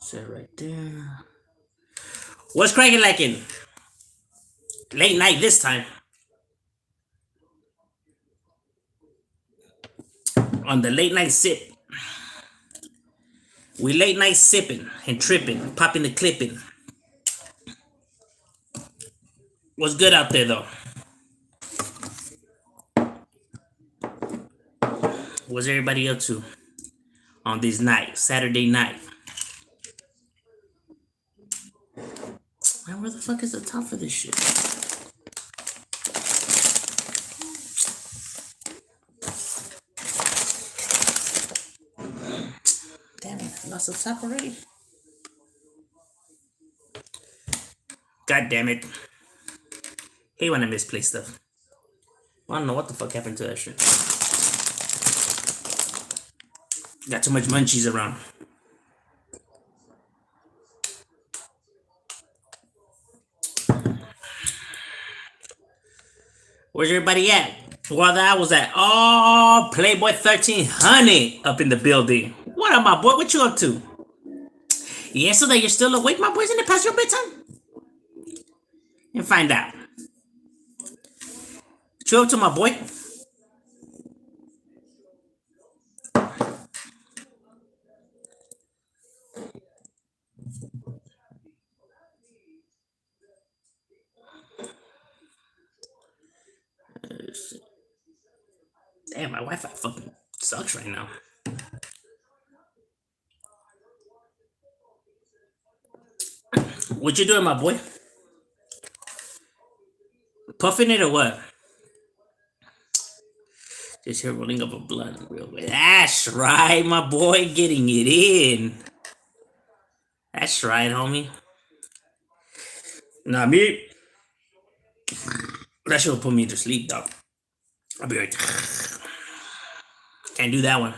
Set right there. What's cracking like in late night this time? On the late night sip. We late night sipping and tripping, popping the clipping. What's good out there though? What's everybody up to on this night, Saturday night? Man, where the fuck is the top for this shit? Damn it, I lost the top already. God damn it. Hate when I misplace stuff. I don't know what the fuck happened to that shit. Got too much munchies around. Where's everybody at? Well, that was at Playboy 1300 up in the building. What up, my boy? What you up to? Yeah, so that you're still awake, my boys, in the past your bedtime? And find out. What you up to, my boy? Damn, my Wi-Fi fucking sucks right now. What you doing, my boy? Puffing it or what? Just here rolling up a blunt real quick. That's right, my boy, getting it in. That's right, homie. Nah, me. That shit will put me to sleep, dog. I'll be right. Can't do that one.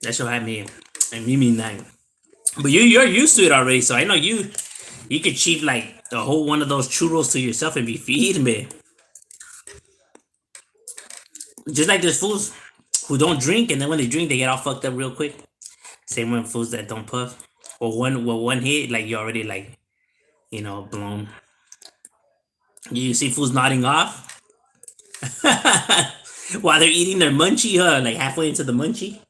That shit had me and Mimi night. But you're used to it already, so I know you could cheat like the whole one of those churros to yourself and be feeding me. Just like there's fools who don't drink, and then when they drink, they get all fucked up real quick. Same with fools that don't puff. Or one hit, like you're already like, blown. You see fools nodding off while they're eating their munchie, like halfway into the munchie.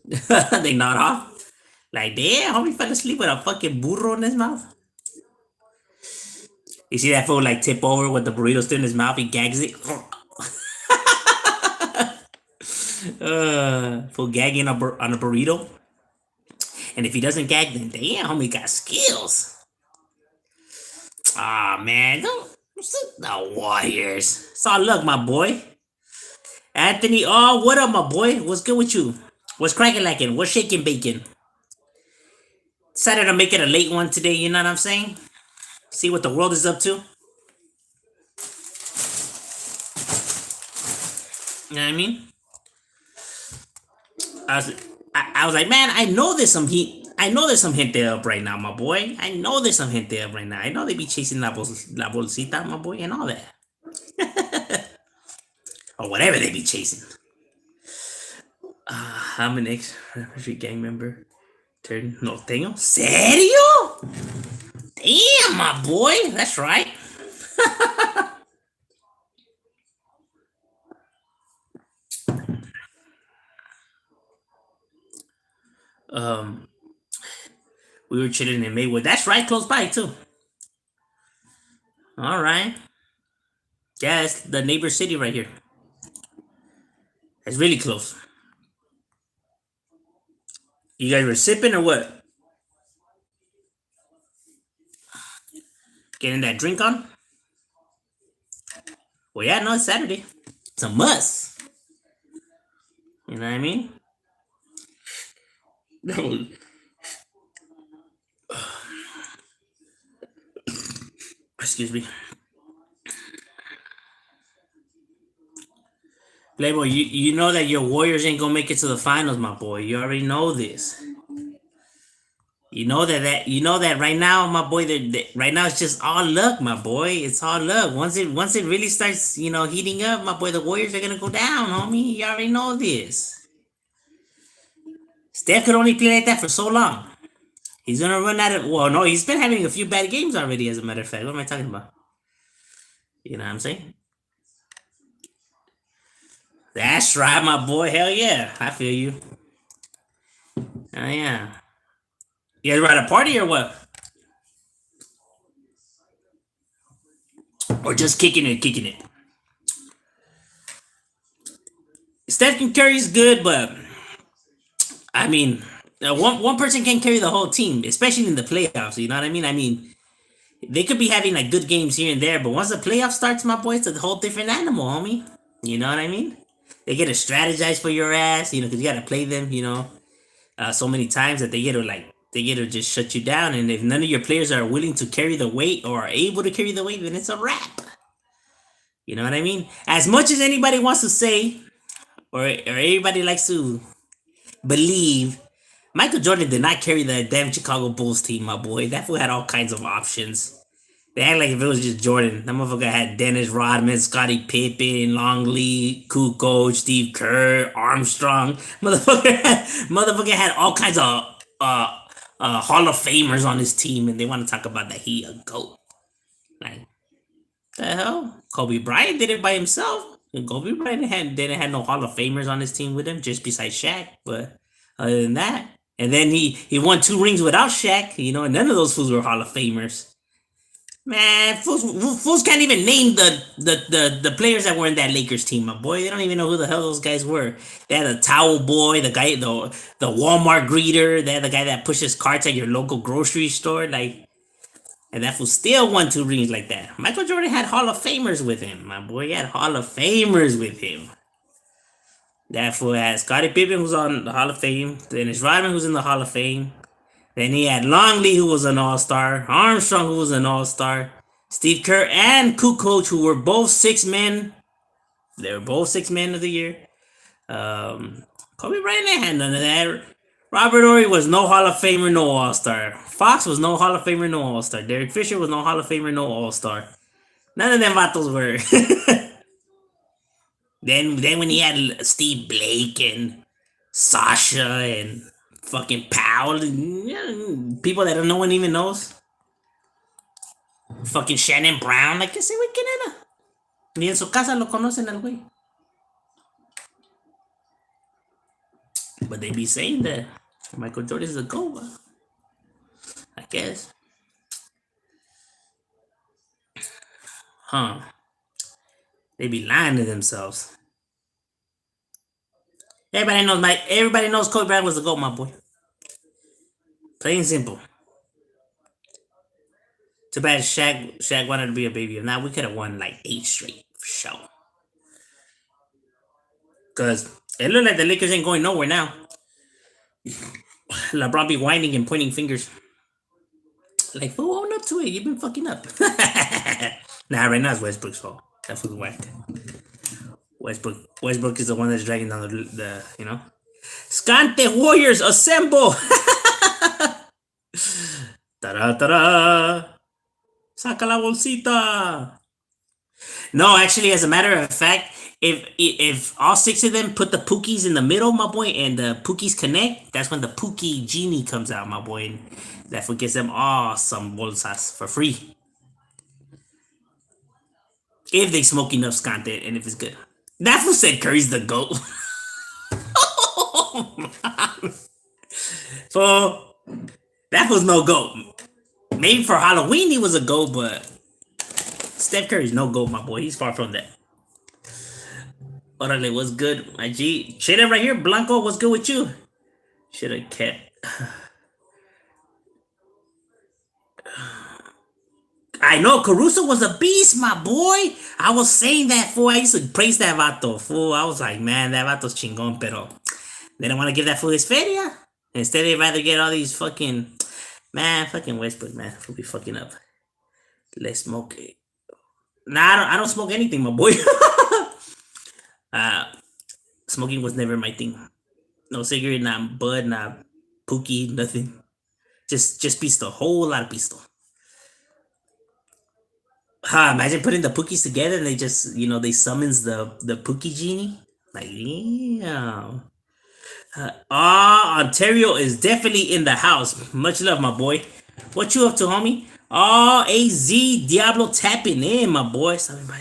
They nod off. Like, damn, homie fell asleep with a fucking burro in his mouth. You see that fool like tip over with the burrito still in his mouth, he gags it. Fool gagging on a burrito. And if he doesn't gag, then damn, homie got skills. Ah, man, the Warriors. It's all luck, my boy. Anthony, what up, my boy? What's good with you? What's cracking like it? What's shaking bacon? Decided to make it a late one today, you know what I'm saying? See what the world is up to. You know what I mean? I was like, man, I know there's some heat. I know there's some gente up right now, my boy. I know there's some gente up right now. I know they be chasing la bolsita, my boy, and all that. Or whatever they be chasing. I'm an ex-refugee gang member. Turn norteño. Serio? Damn, my boy. That's right. We were chilling in Maywood. That's right, close by too. All right. Yeah, it's the neighbor city right here. It's really close. You guys were sipping or what? Getting that drink on? Well, yeah, no, it's Saturday. It's a must. You know what I mean? Excuse me. Playboy, you know that your Warriors ain't gonna make it to the finals, my boy. You already know this. You know that right now, my boy. Right now it's just all luck, my boy. It's all luck. Once it really starts, heating up, my boy. The Warriors are gonna go down, homie. You already know this. Steph could only play like that for so long. He's gonna run out of. Well, no, he's been having a few bad games already. As a matter of fact, what am I talking about? You know what I'm saying? That's right, my boy. Hell yeah, I feel you. Oh yeah. You guys at a party or what? Or just kicking it, kicking it? Stephen Curry's good, but I mean, one person can carry the whole team, especially in the playoffs. You know what I mean? I mean, they could be having like good games here and there, but once the playoff starts, my boy, it's a whole different animal, homie. You know what I mean? They get to strategize for your ass, because you got to play them, so many times that they get to just shut you down. And if none of your players are willing to carry the weight or are able to carry the weight, then it's a wrap. You know what I mean? As much as anybody wants to say, or everybody likes to believe, Michael Jordan did not carry the damn Chicago Bulls team, my boy. That fool had all kinds of options. They act like if it was just Jordan. That motherfucker had Dennis Rodman, Scottie Pippen, Longley, Kukoc, Steve Kerr, Armstrong. Motherfucker had all kinds of Hall of Famers on his team, and they want to talk about that he a goat. Like, the hell? Kobe Bryant did it by himself. And Kobe Bryant didn't have no Hall of Famers on his team with him, just besides Shaq. But other than that, and then he won 2 rings without Shaq. And none of those fools were Hall of Famers. Man, fools can't even name the players that were in that Lakers team, my boy. They don't even know who the hell those guys were. They had the towel boy, the Walmart greeter. They had the guy that pushes carts at your local grocery store, like, and that fool still won 2 rings like that. Michael Jordan had Hall of Famers with him, my boy. He had Hall of Famers with him. That fool had Scottie Pippen, who's on the Hall of Fame. Dennis Rodman, who's in the Hall of Fame. Then he had Longley, who was an all-star. Armstrong, who was an all-star. Steve Kerr and Kukoc, who were both 6 men. They were both 6 men of the year. Kobe Bryant had none of that. Robert Ory was no Hall of Famer, no All-Star. Fox was no Hall of Famer, no All-Star. Derek Fisher was no Hall of Famer, no All-Star. None of them vatos were. then when he had Steve Blake and Sasha and fucking Powell, and, people that no one even knows. Fucking Shannon Brown, like ese güey, ¿quién era? Ni en su casa lo conocen al güey. But they be saying that Michael Jordan is a GOAT, I guess. Huh. They be lying to themselves. Everybody knows Kobe Bryant was the GOAT, my boy. Plain and simple. Too bad Shaq wanted to be a baby. If not, we could have won like 8 straight for sure. Cause it looked like the Lakers ain't going nowhere now. LeBron be whining and pointing fingers. Like, who own up to it? You've been fucking up. Nah, right now it's Westbrook's fault. That was whack. Westbrook is the one that's dragging down the. Scante Warriors assemble! Ta-da, ta-da! Saca la bolsita! No, actually, as a matter of fact, if all 6 of them put the Pookies in the middle, my boy, and the Pookies connect, that's when the Pookie genie comes out, my boy, and that gets them all some bolsas for free. If they smoke enough scante and if it's good. That fool said Curry's the GOAT. So that was no GOAT. Maybe for Halloween he was a GOAT, but Steph Curry's no GOAT, my boy. He's far from that. Orale, what's good, my G? Shit right here, Blanco, what's good with you? Should have kept. I know Caruso was a beast, my boy. I was saying that fool. I used to praise that vato, fool. I was like, man, that vato's chingón, pero they don't want to give that fool his feria. Instead, they'd rather get all these fucking Westbrook, man. He'll be fucking up. Let's smoke it. Nah, I don't smoke anything, my boy. Smoking was never my thing. No cigarette, not bud, not pookie, nothing. Just pisto, whole lot of pisto. Imagine putting the Pookies together and they just, they summons the Pookie genie. Like, yeah. Ontario is definitely in the house. Much love, my boy. What you up to, homie? AZ Diablo tapping in, my boy. Something by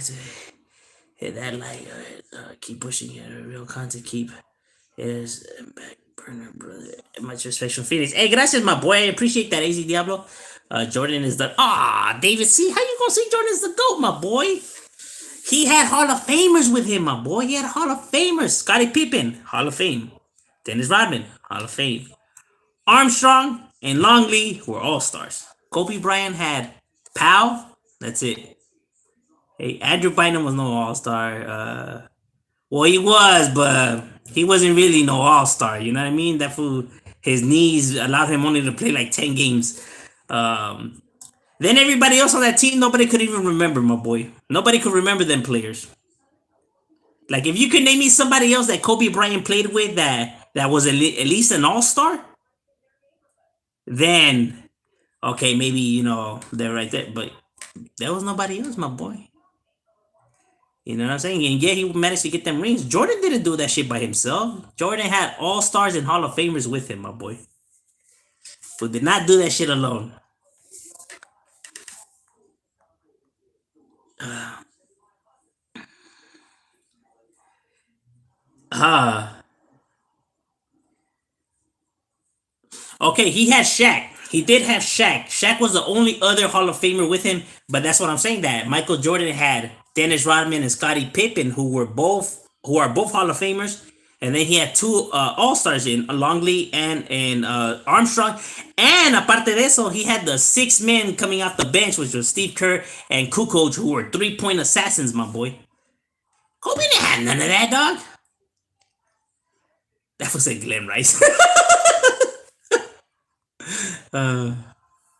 hit that like, keep pushing it. Real content, keep is back burner, brother. Much respect from Phoenix. Hey, gracias, my boy. I appreciate that, AZ Diablo. Jordan is the David C. How you gonna say Jordan's the GOAT, my boy? He had Hall of Famers with him, my boy. He had Hall of Famers. Scottie Pippen, Hall of Fame. Dennis Rodman, Hall of Fame. Armstrong and Longley were all stars. Kobe Bryant had Powell. That's it. Hey, Andrew Bynum was no all star. Well, he was, but he wasn't really no all star. You know what I mean? That fool, his knees allowed him only to play like 10 games. Um, then everybody else on that team, nobody could even remember, my boy. Nobody could remember them players. Like if you could name me somebody else that Kobe Bryant played with that was at least an all star, then okay, maybe they're right there. But there was nobody else, my boy. You know what I'm saying? And yeah, he managed to get them rings. Jordan didn't do that shit by himself. Jordan had all stars and Hall of Famers with him, my boy. But did not do that shit alone. Ah. Okay, he had Shaq. He did have Shaq. Shaq was the only other Hall of Famer with him, but that's what I'm saying. That Michael Jordan had Dennis Rodman and Scottie Pippen, who are both Hall of Famers, and then he had two All Stars in Longley and Armstrong, and aparte de eso, he had the six men coming off the bench, which was Steve Kerr and Kukoc, who were 3-point assassins, my boy. Kobe didn't have none of that, dog. That was a Glenn Rice. uh,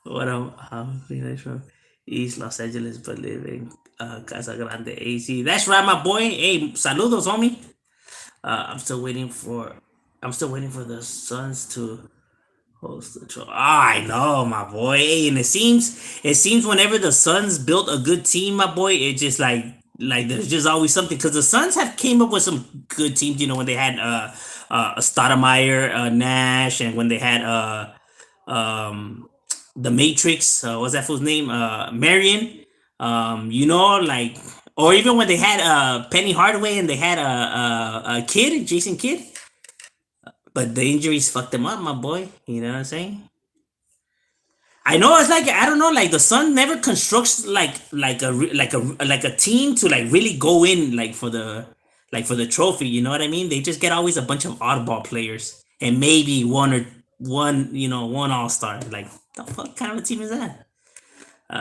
What I'm from East Los Angeles, but live in Casa Grande, AC. That's right, my boy. Hey, saludos, homie. I'm still waiting for the Suns to host the trophy. I know, my boy. Hey, and it seems whenever the Suns built a good team, my boy, it just like there's just always something because the Suns have came up with some good teams. When they had Stoudemire, Nash, and when they had um the Matrix. What's that fool's name? Marion. Like, or even when they had Penny Hardaway and they had a kid, Jason Kidd. But the injuries fucked them up, my boy. You know what I'm saying? I know it's like I don't know, like the Sun never constructs like a team to like really go in for the trophy. You know what I mean? They just get always a bunch of oddball players and maybe one All Star. Like the fuck kind of a team is that?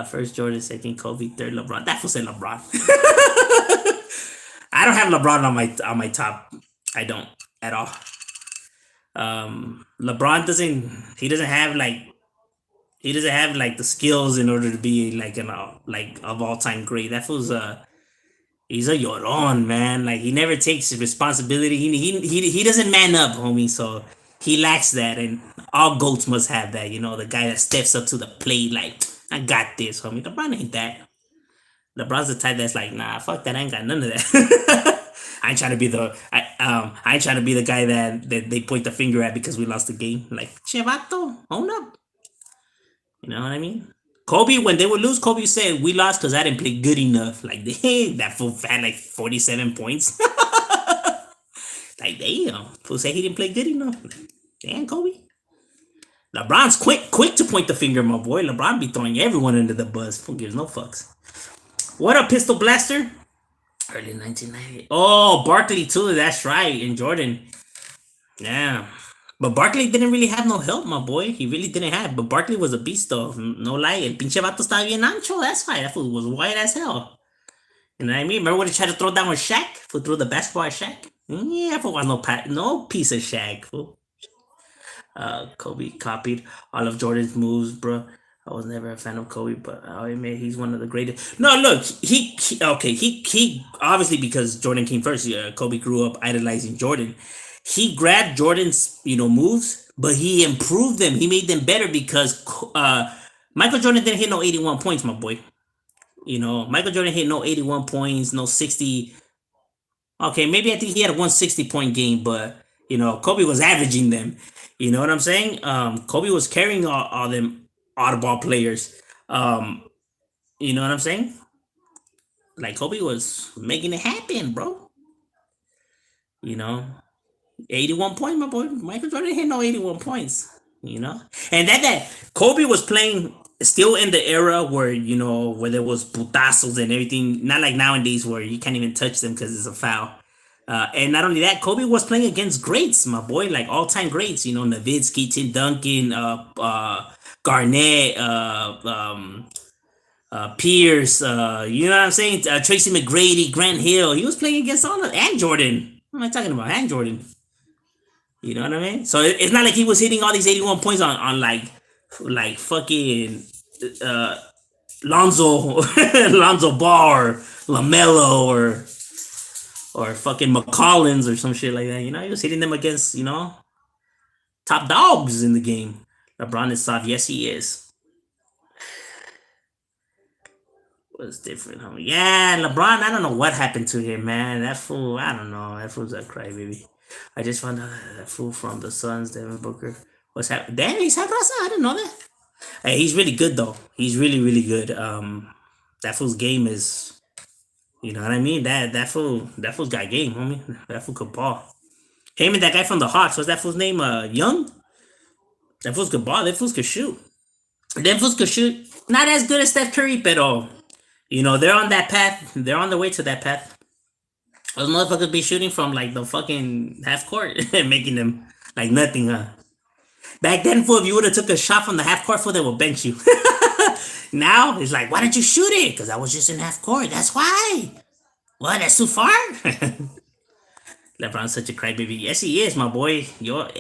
First Jordan, second Kobe, third LeBron. That was a LeBron. I don't have LeBron on my top. I don't at all. LeBron doesn't. He doesn't have like the skills in order to be like like of all time great. That was he's a llorón, man. Like he never takes responsibility. He doesn't man up, homie. So he lacks that, and all goats must have that. The guy that steps up to the plate, like I got this, homie. LeBron ain't that. LeBron's the type that's like, nah, fuck that. I ain't got none of that. I ain't trying to be I ain't trying to be the guy that they point the finger at because we lost the game. Like, chevato, own up. You know what I mean? Kobe, when they would lose, Kobe said, we lost because I didn't play good enough. Like, that fool had like 47 points. Like, damn. Fool said he didn't play good enough. Damn, Kobe. LeBron's quick to point the finger, my boy. LeBron be throwing everyone under the bus. Fool gives no fucks. What up, Pistol Blaster? Early 1990. Oh, Barkley too. That's right. And Jordan. Yeah. But Barkley didn't really have no help, my boy. He really didn't have. But Barkley was a beast, though. No lie. El pinche vato estaba bien ancho. That's why. That fool was white as hell. You know what I mean? Remember when he tried to throw down with Shaq? Who threw the basketball at Shaq? Yeah, that fool was no piece of Shaq, fool. Kobe copied all of Jordan's moves, bro. I was never a fan of Kobe, but I admit he's one of the greatest. No, look, he obviously because Jordan came first. Kobe grew up idolizing Jordan. He grabbed Jordan's, moves, but he improved them. He made them better because Michael Jordan didn't hit no 81 points, my boy. Michael Jordan hit no 81 points, no 60. Okay, maybe I think he had a 160-point game, but Kobe was averaging them. You know what I'm saying? Kobe was carrying all them oddball players. Um, you know what I'm saying? Like Kobe was making it happen, bro. You know, 81 points, my boy. Michael Jordan hit no 81 points. And that Kobe was playing still in the era where where there was putazos and everything. Not like nowadays where you can't even touch them because it's a foul. And not only that, Kobe was playing against greats, my boy, like all-time greats. Nowitzki, Tim Duncan, Garnett, Pierce. You know what I'm saying? Tracy McGrady, Grant Hill. He was playing against all of and Jordan. What am I talking about? And Jordan. You know what I mean? So it's not like he was hitting all these 81 points on like fucking uh, Lonzo Lonzo Ball or LaMelo or fucking McCollins or some shit like that. He was hitting them against top dogs in the game. LeBron is soft. Yes, he is. Was different, homie. Yeah, LeBron. I don't know what happened to him, man. That fool. I don't know. That fool's a crybaby. I just found out that fool from the Suns, Devin Booker, was happening. Damn, he's had Rasa. I didn't know that. Hey, he's really good though. He's really, really good. That fool's game is. You know what I mean? That fool's got game, homie. That fool could ball. Him and that guy from the Hawks. What's that fool's name? Young. That fool's could ball. That fool's could shoot. Them fools could shoot. Not as good as Steph Curry, but they're on that path. They're on the way to that path. Those motherfuckers be shooting from like the fucking half court and making them like nothing, huh? Back then, fool, if you would have took a shot from the half court, fool, they would bench you. Now it's like, why didn't you shoot it? Because I was just in half court. That's why. What? That's too far. LeBron's such a crybaby. Yes, he is, my boy.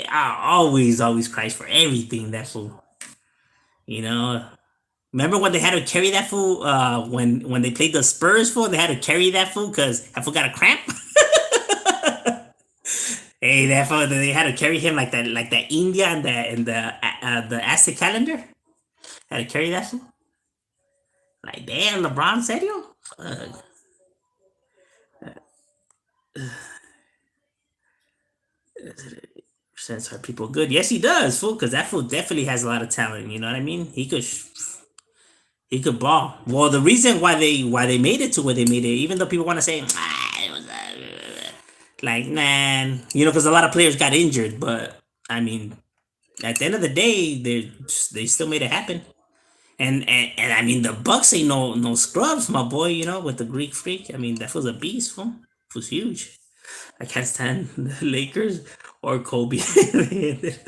I always cries for everything. That fool. You know. Remember when they had to carry that fool? When they played the Spurs, fool, they had to carry that fool because that fool got a cramp. Hey, that fool, they had to carry him like that India and the Aztec calendar. Had to carry that fool. Like damn, LeBron, serio? Sense our people good. Yes, he does, fool. Because that fool definitely has a lot of talent. You know what I mean? He could ball. Well, the reason why they made it to where they made it, even though people want to say, it was like, man, because a lot of players got injured, but I mean, at the end of the day, they still made it happen. And I mean, the Bucks ain't no scrubs, my boy. With the Greek Freak. I mean, that was a beast, fool. It was huge. I can't stand the Lakers or Kobe. They ended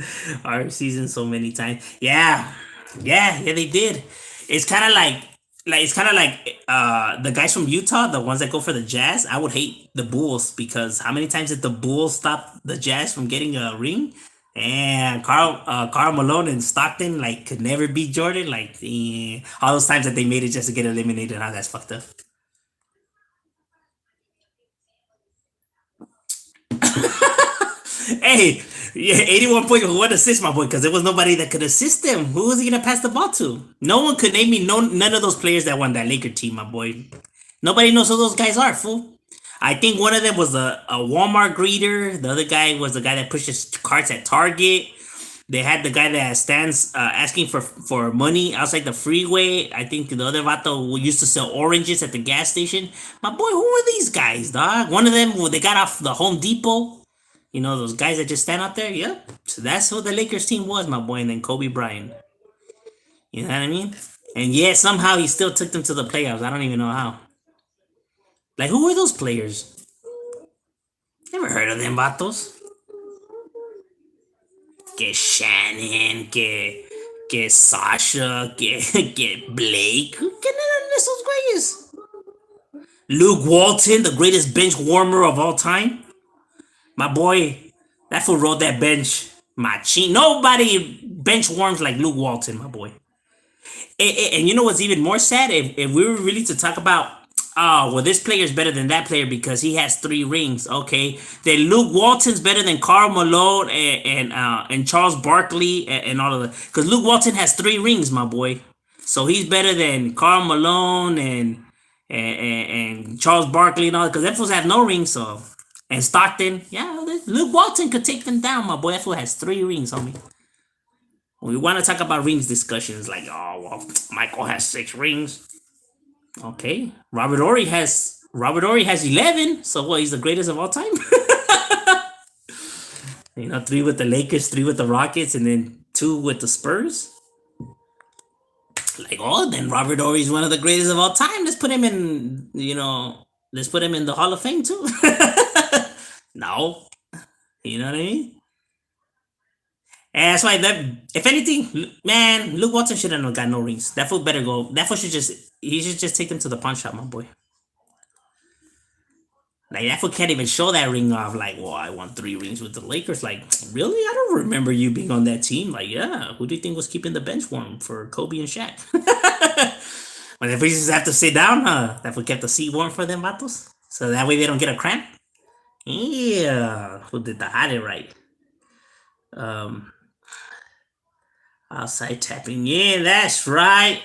our season so many times. Yeah, yeah, they did. It's kind of like the guys from Utah, the ones that go for the Jazz. I would hate the Bulls because how many times did the Bulls stop the Jazz from getting a ring? And Carl Malone and Stockton like could never beat Jordan. Like all those times that they made it just to get eliminated. How that's fucked up. Hey, yeah, 81 points with one assist, my boy, because there was nobody that could assist him. Who was he gonna pass the ball to? No one could name me none of those players that won that Laker team, my boy. Nobody knows who those guys are, fool. I think one of them was a Walmart greeter. The other guy was the guy that pushes carts at Target. They had the guy that stands asking for money outside the freeway. I think the other vato who used to sell oranges at the gas station. My boy, who are these guys, dog? One of them, they got off the Home Depot. Those guys that just stand out there? Yep. So that's what the Lakers team was, my boy. And then Kobe Bryant. You know what I mean? And yeah, somehow he still took them to the playoffs. I don't even know how. Like, who were those players? Never heard of them, vatos. Que Shannon, que Sasha, que Blake. ¿Quién eran esos güeyes? Luke Walton, the greatest bench warmer of all time. My boy, that fool rode that bench. Machine. Nobody bench warms like Luke Walton, my boy. And you know what's even more sad? If we were really to talk about Oh, well, this player is better than that player because he has 3 rings. Okay, then Luke Walton's better than Karl Malone and Charles Barkley and all of that. Because Luke Walton has 3 rings, my boy. So he's better than Karl Malone and Charles Barkley and all. Because that fools have no rings. So and Stockton, yeah, Luke Walton could take them down, my boy. That fool has 3 rings, homie. When we want to talk about rings discussions, like, oh well, Michael has 6 rings. Okay. Robert Ory has 11. So what? He's the greatest of all time. 3 with the Lakers, 3 with the Rockets, and then 2 with the Spurs. Like, oh, then Robert Ory is one of the greatest of all time. Let's put him in. Let's put him in the Hall of Fame too. No, you know what I mean. And that's why that, if anything, man, Luke Walton should have got no rings. That fool better go. That fool he should just take them to the pawn shop, my boy. Like that fool can't even show that ring off. Like, well, I won 3 rings with the Lakers. Like, really? I don't remember you being on that team. Like, yeah, who do you think was keeping the bench warm for Kobe and Shaq? But if we just have to sit down, that fool kept the seat warm for them, vatos. So that way they don't get a cramp. Yeah, who did the hide it right? Um, Outside tapping. Yeah, that's right.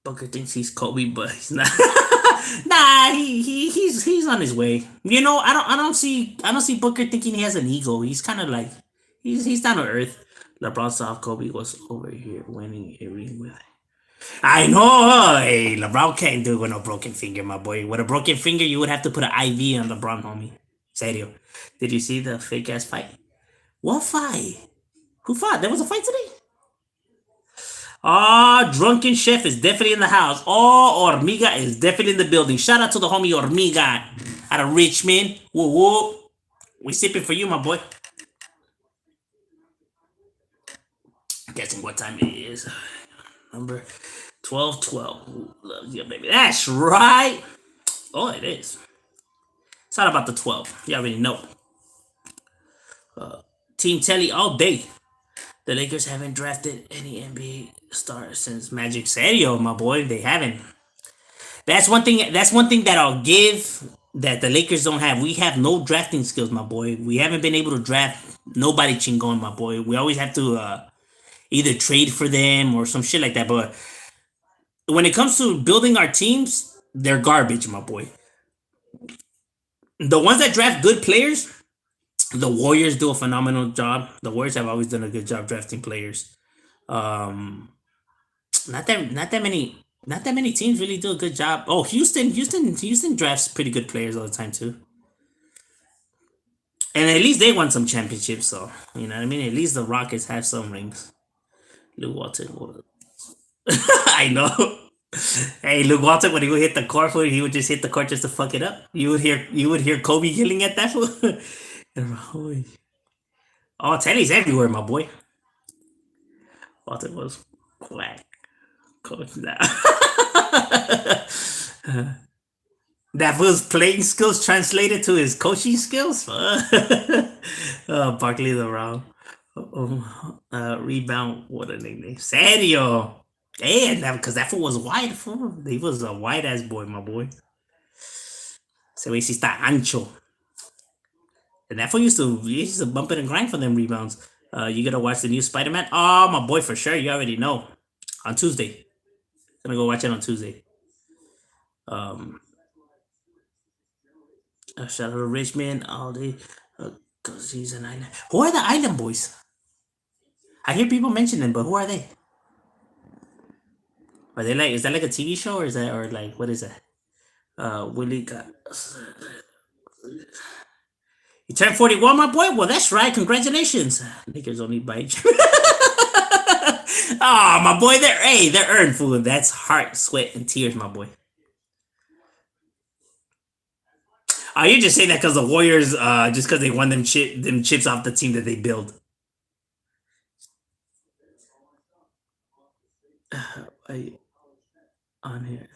Booker thinks he's Kobe, but he's not. Nah, he's on his way. I don't see Booker thinking he has an ego. He's kind of like he's down to earth. LeBron saw Kobe was over here winning a ring with. I know. Hey, LeBron can't do it with no broken finger, my boy. With a broken finger, you would have to put an IV on LeBron, homie. Serio. Did you see the fake ass fight? What fight? Who fought? There was a fight today. Ah, Drunken Chef is definitely in the house. Oh, Ormiga is definitely in the building. Shout out to the homie Ormiga out of Richmond. Whoa, whoa. We sipping for you, my boy. Guessing what time it is. Number 1212. Ooh, loves you, baby. That's right. Oh, it is. It's not about the 12. You already know. Team Telly all day. The Lakers haven't drafted any NBA stars since Magic Serio, my boy. They haven't. That's one thing. That's one thing that I'll give that the Lakers don't have. We have no drafting skills, my boy. We haven't been able to draft nobody chingon, my boy. We always have to either trade for them or some shit like that. But when it comes to building our teams, they're garbage, my boy. The ones that draft good players, the Warriors do a phenomenal job. The Warriors have always done a good job drafting players. Um, not that many teams really do a good job. Oh, Houston drafts pretty good players all the time too. And at least they won some championships, so you know what I mean. At least the Rockets have some rings. Luke Walton, I know. Hey, Luke Walton, when he would hit the court, he would just hit the court just to fuck it up. You would hear Kobe yelling at that fool. Oh, Teddy's everywhere, my boy. Walton was whack. Coach now. That was playing skills translated to his coaching skills. Barkley the wrong. Rebound. What a nickname. Serio. And that because that fool was white. Fool. He was a white ass boy, my boy. Se ve si está ancho. And that fool used to bump it and grind for them rebounds. You gotta watch the new Spider Man. Oh, my boy, for sure. You already know. On Tuesday. Gonna go watch it on Tuesday. Um, Shout out to Richmond all day. Cause he's an island. Who are the Island Boys? I hear people mention them, but who are they? Are they like? Is that like a TV show, or is that, or like what is that? Willie got. You turned 41, my boy. Well, that's right. Congratulations. Niggas only bite. Ah, my boy. They're earned food. That's heart, sweat, and tears, my boy. Oh, you just say that because the Warriors, just because they won them chips off the team that they build. I, on here.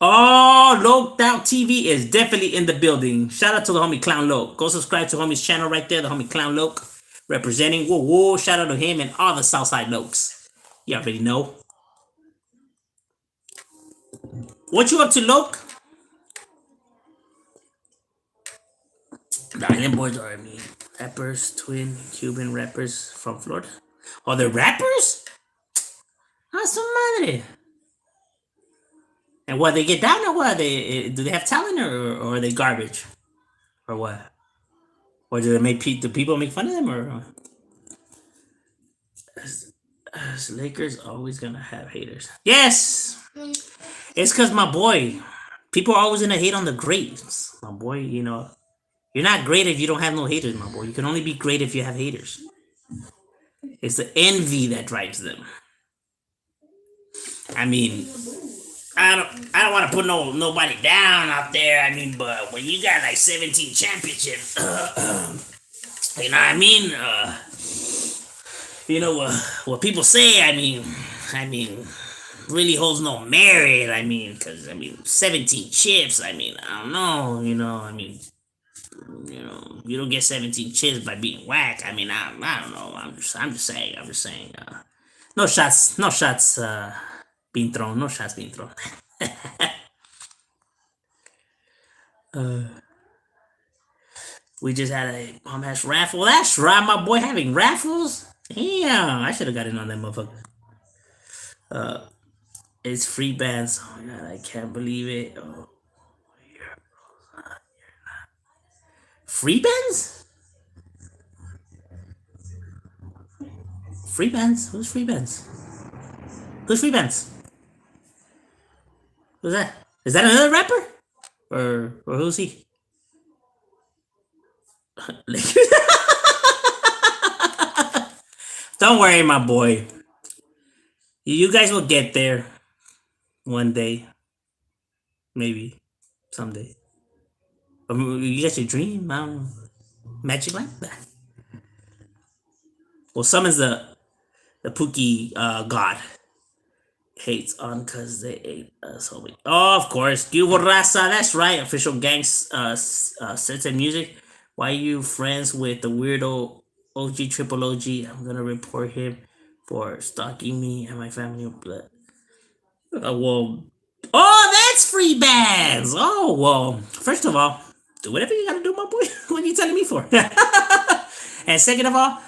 Oh, Loke Out TV is definitely in the building. Shout out to the homie Clown Loke. Go subscribe to homie's channel right there, the homie Clown Loke, representing. Whoa, whoa! Shout out to him and all the Southside Lokes. You already know. What you up to, Loke? The Island Boys are, I mean, rappers, twin Cuban rappers from Florida. Oh, they're rappers? Ah, su madre. And what, they get down or what? They do they have talent or are they garbage or what? Or do they do people make fun of them or? Lakers always gonna have haters. Yes, it's because my boy. People are always gonna hate on the greats, my boy. You know, you're not great if you don't have no haters, my boy. You can only be great if you have haters. It's the envy that drives them. I mean, I don't want to put nobody down out there. I mean, but when you got like 17 championships, you know what I mean? You know what people say. I mean, really holds no merit. I mean, because I mean, 17 chips. I mean, I don't know. You know, I mean, you don't get 17 chips by being whack. I mean, I don't know. I'm just saying. I'm just saying. No shots. No shots. Being thrown. No shots being thrown. We just had a bomb ass raffle. That's right, my boy having raffles. Damn, I should have got in on that motherfucker. It's free bands. Oh my god, I can't believe it. Oh, free bands? Free bands? Who's free bands? Who's free bands? Who's that? Is that another rapper? Or who's he? Don't worry, my boy. You guys will get there one day, maybe someday. You guys should dream. I don't know. Magic like that. Well, summons the Pookie god. Hates on because they ate us, homie. Oh, of course. Cubo Raza, that's right. Official gangs sets and music. Why are you friends with the weirdo OG Triple OG? I'm gonna report him for stalking me and my family. Blood. Well, oh, that's free bands. Oh, well, first of all, do whatever you gotta do, my boy. What are you telling me for? And second of all,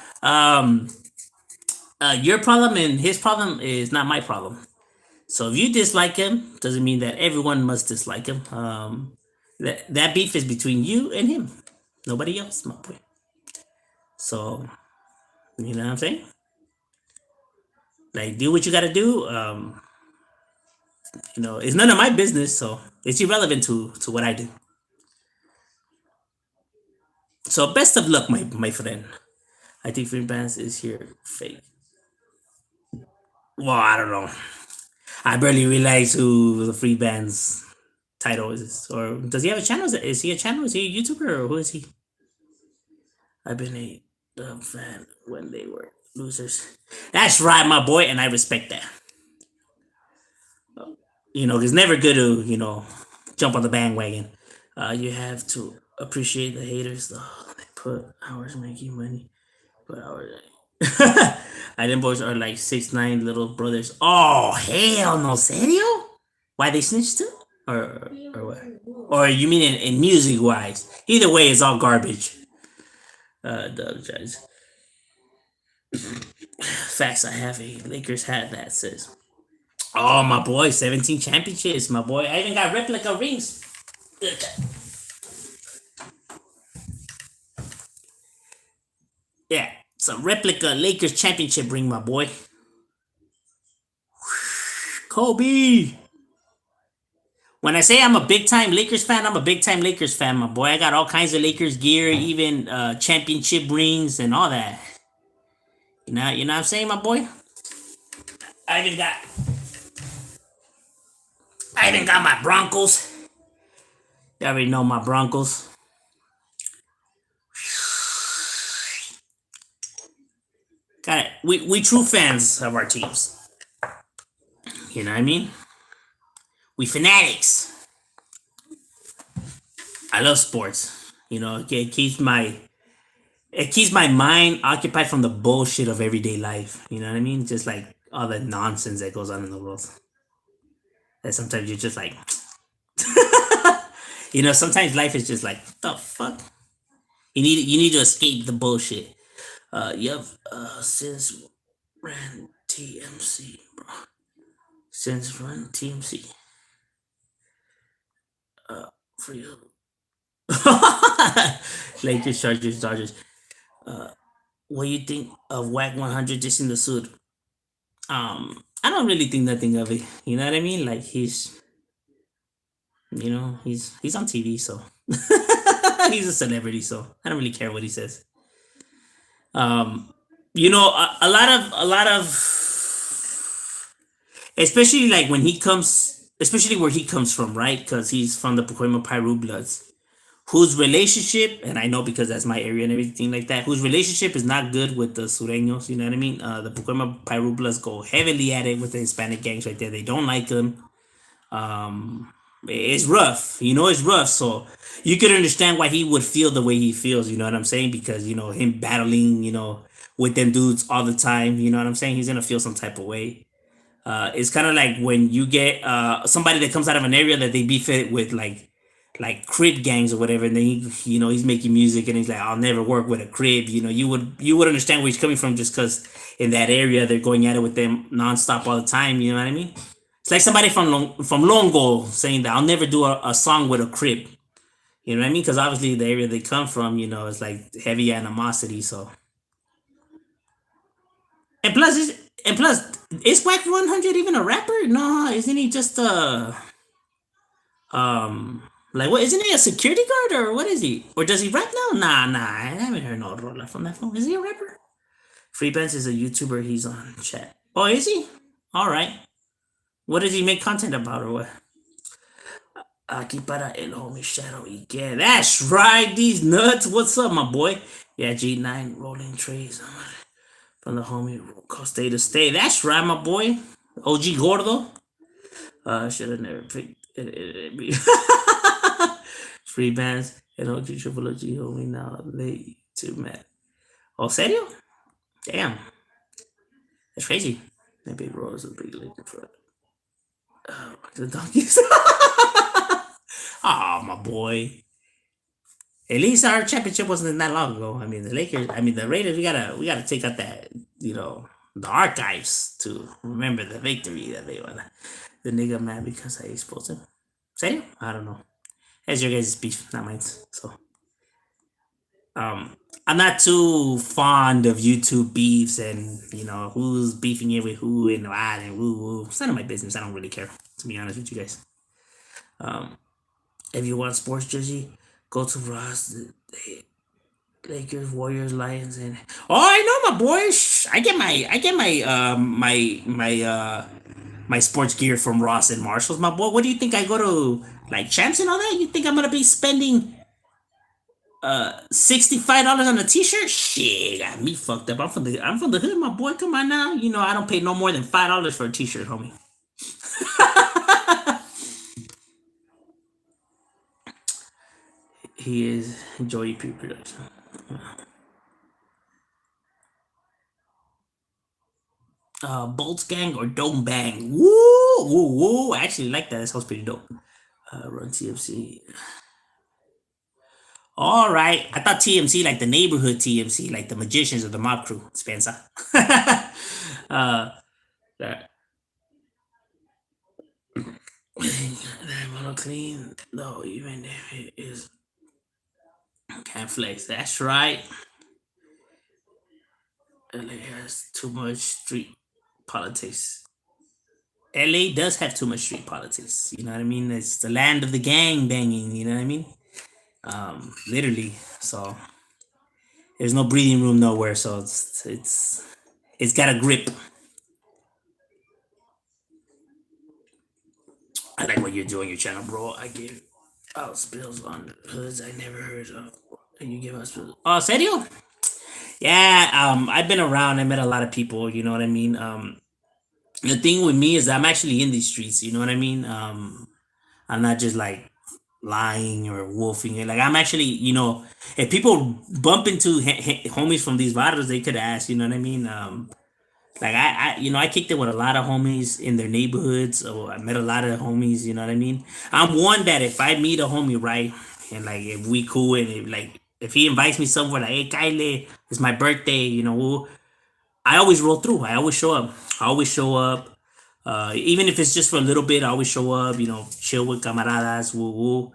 your problem and his problem is not my problem. So if you dislike him, doesn't mean that everyone must dislike him. That beef is between you and him, nobody else, my boy. So you know what I'm saying? Like, do what you gotta do. It's none of my business, so it's irrelevant to what I do. So best of luck, my friend. I think free bands is here fake. Well, I don't know. I barely realize who the free bands title is. Or does he have a channel? Is he a channel? Is he a YouTuber or who is he? I've been a fan when they were losers. That's right, my boy, and I respect that. It's never good to jump on the bandwagon. You have to appreciate the haters, though. They put hours making money, but hours. Island boys are like 6'9" little brothers. Oh hell no, serio? Why they snitched too? Or what? Or you mean in music wise? Either way, it's all garbage. Doug Judge. Facts. I have a Lakers hat that says, "Oh my boy, 17 championships, my boy. I even got replica rings." Yeah, some replica Lakers championship ring, my boy. Kobe. When I say I'm a big time Lakers fan, I'm a big time Lakers fan, my boy. I got all kinds of Lakers gear, even championship rings and all that. You know what I'm saying, my boy? I even got my Broncos. You already know my Broncos. Got it. We true fans of our teams. You know what I mean? We fanatics. I love sports. It keeps my mind occupied from the bullshit of everyday life. You know what I mean? Just like all the nonsense that goes on in the world. That sometimes you're just like, Sometimes life is just like, what the fuck. You need to escape the bullshit. Yep. Since ran TMC, bro. Since run TMC. For you. Lakers, Chargers, Dodgers. What do you think of Whack 100 just in the suit? I don't really think nothing of it. You know what I mean? Like he's on TV, so he's a celebrity, so I don't really care what he says. Um, a lot of, especially like when he comes, especially where he comes from, right? Because he's from the Pacoima Piru Bloods, whose relationship, and I know because that's my area and everything like that, whose relationship is not good with the Sureños, you know what I mean? The Pacoima Piru Bloods go heavily at it with the Hispanic gangs right there. They don't like him. It's rough, it's rough. So you could understand why he would feel the way he feels, you know what I'm saying? Because, him battling, with them dudes all the time, you know what I'm saying? He's gonna feel some type of way. It's kind of like when you get somebody that comes out of an area that they beef it with, like crib gangs or whatever, and then he's making music and he's like, I'll never work with a crib. You would understand where he's coming from just because in that area they're going at it with them nonstop all the time. You know what I mean? It's like somebody from Longo saying that I'll never do a song with a crib. You know what I mean? Because obviously the area they come from, it's like heavy animosity. So and plus, is Whack 100 even a rapper? No, isn't he just like what? Isn't he a security guard or what is he? Or does he rap now? Nah, nah. I haven't heard no roller from that phone. Is he a rapper? Freebens is a YouTuber. He's on chat. Oh, is he? All right. What does he make content about or what? Aquí para el homie Shadow again. That's right, these nuts. What's up, my boy? Yeah, G9 rolling trays from the homie Costa to stay. That's right, my boy. OG Gordo. Should have never picked it. Free bands and OG Triple OG homie now late to Matt. Oh, serio? Damn, that's crazy. That big Rose is a big looking for the donkeys. Oh, my boy. At least our championship wasn't that long ago. I mean, the Lakers. I mean, the Raiders. We gotta take out that the archives to remember the victory that they won. The nigga mad because I exposed him. Serio? I don't know. That's your guys' beef, not mine. So, I'm not too fond of YouTube beefs and who's beefing it with who and why and woo woo. It's none of my business. I don't really care, to be honest with you guys. If you want sports jersey, go to Ross. Lakers, Warriors, Lions, and I know my boys. I get my sports gear from Ross and Marshalls, my boy. What do you think I go to like champs and all that? You think I'm gonna be spending $65 on a t-shirt? Shit, got me fucked up. I'm from the hood, my boy. Come on now. I don't pay no more than $5 for a t-shirt, homie. He is Joey P production. Bolts Gang or Dome Bang. Woo, woo, woo. I actually like that. That sounds pretty dope. Run TMC. All right. I thought TMC like the neighborhood TMC, like the magicians or the mob crew, Spencer. That mono clean. No, even if it is can't flex. That's right. LA has too much street politics. LA does have too much street politics. You know what I mean? It's the land of the gang banging. You know what I mean? Literally. So there's no breathing room nowhere. So it's got a grip. I like what you're doing your channel, bro. I give out spills on hoods I never heard of. And you give out spills. Oh, serio? Yeah. I've been around. I met a lot of people. You know what I mean? The thing with me is I'm actually in these streets. You know what I mean? I'm not just like lying or wolfing it. Like I'm actually, if people bump into homies from these barrios, they could ask. You know what I mean? Like I kicked it with a lot of homies in their neighborhoods. So I met a lot of homies. You know what I mean? I'm one that if I meet a homie, right, and like if we cool and if he invites me somewhere, like, hey, Kyle, it's my birthday. I always roll through. I always show up. I always show up. Even if it's just for a little bit, I always show up. Chill with camaradas. Woo woo.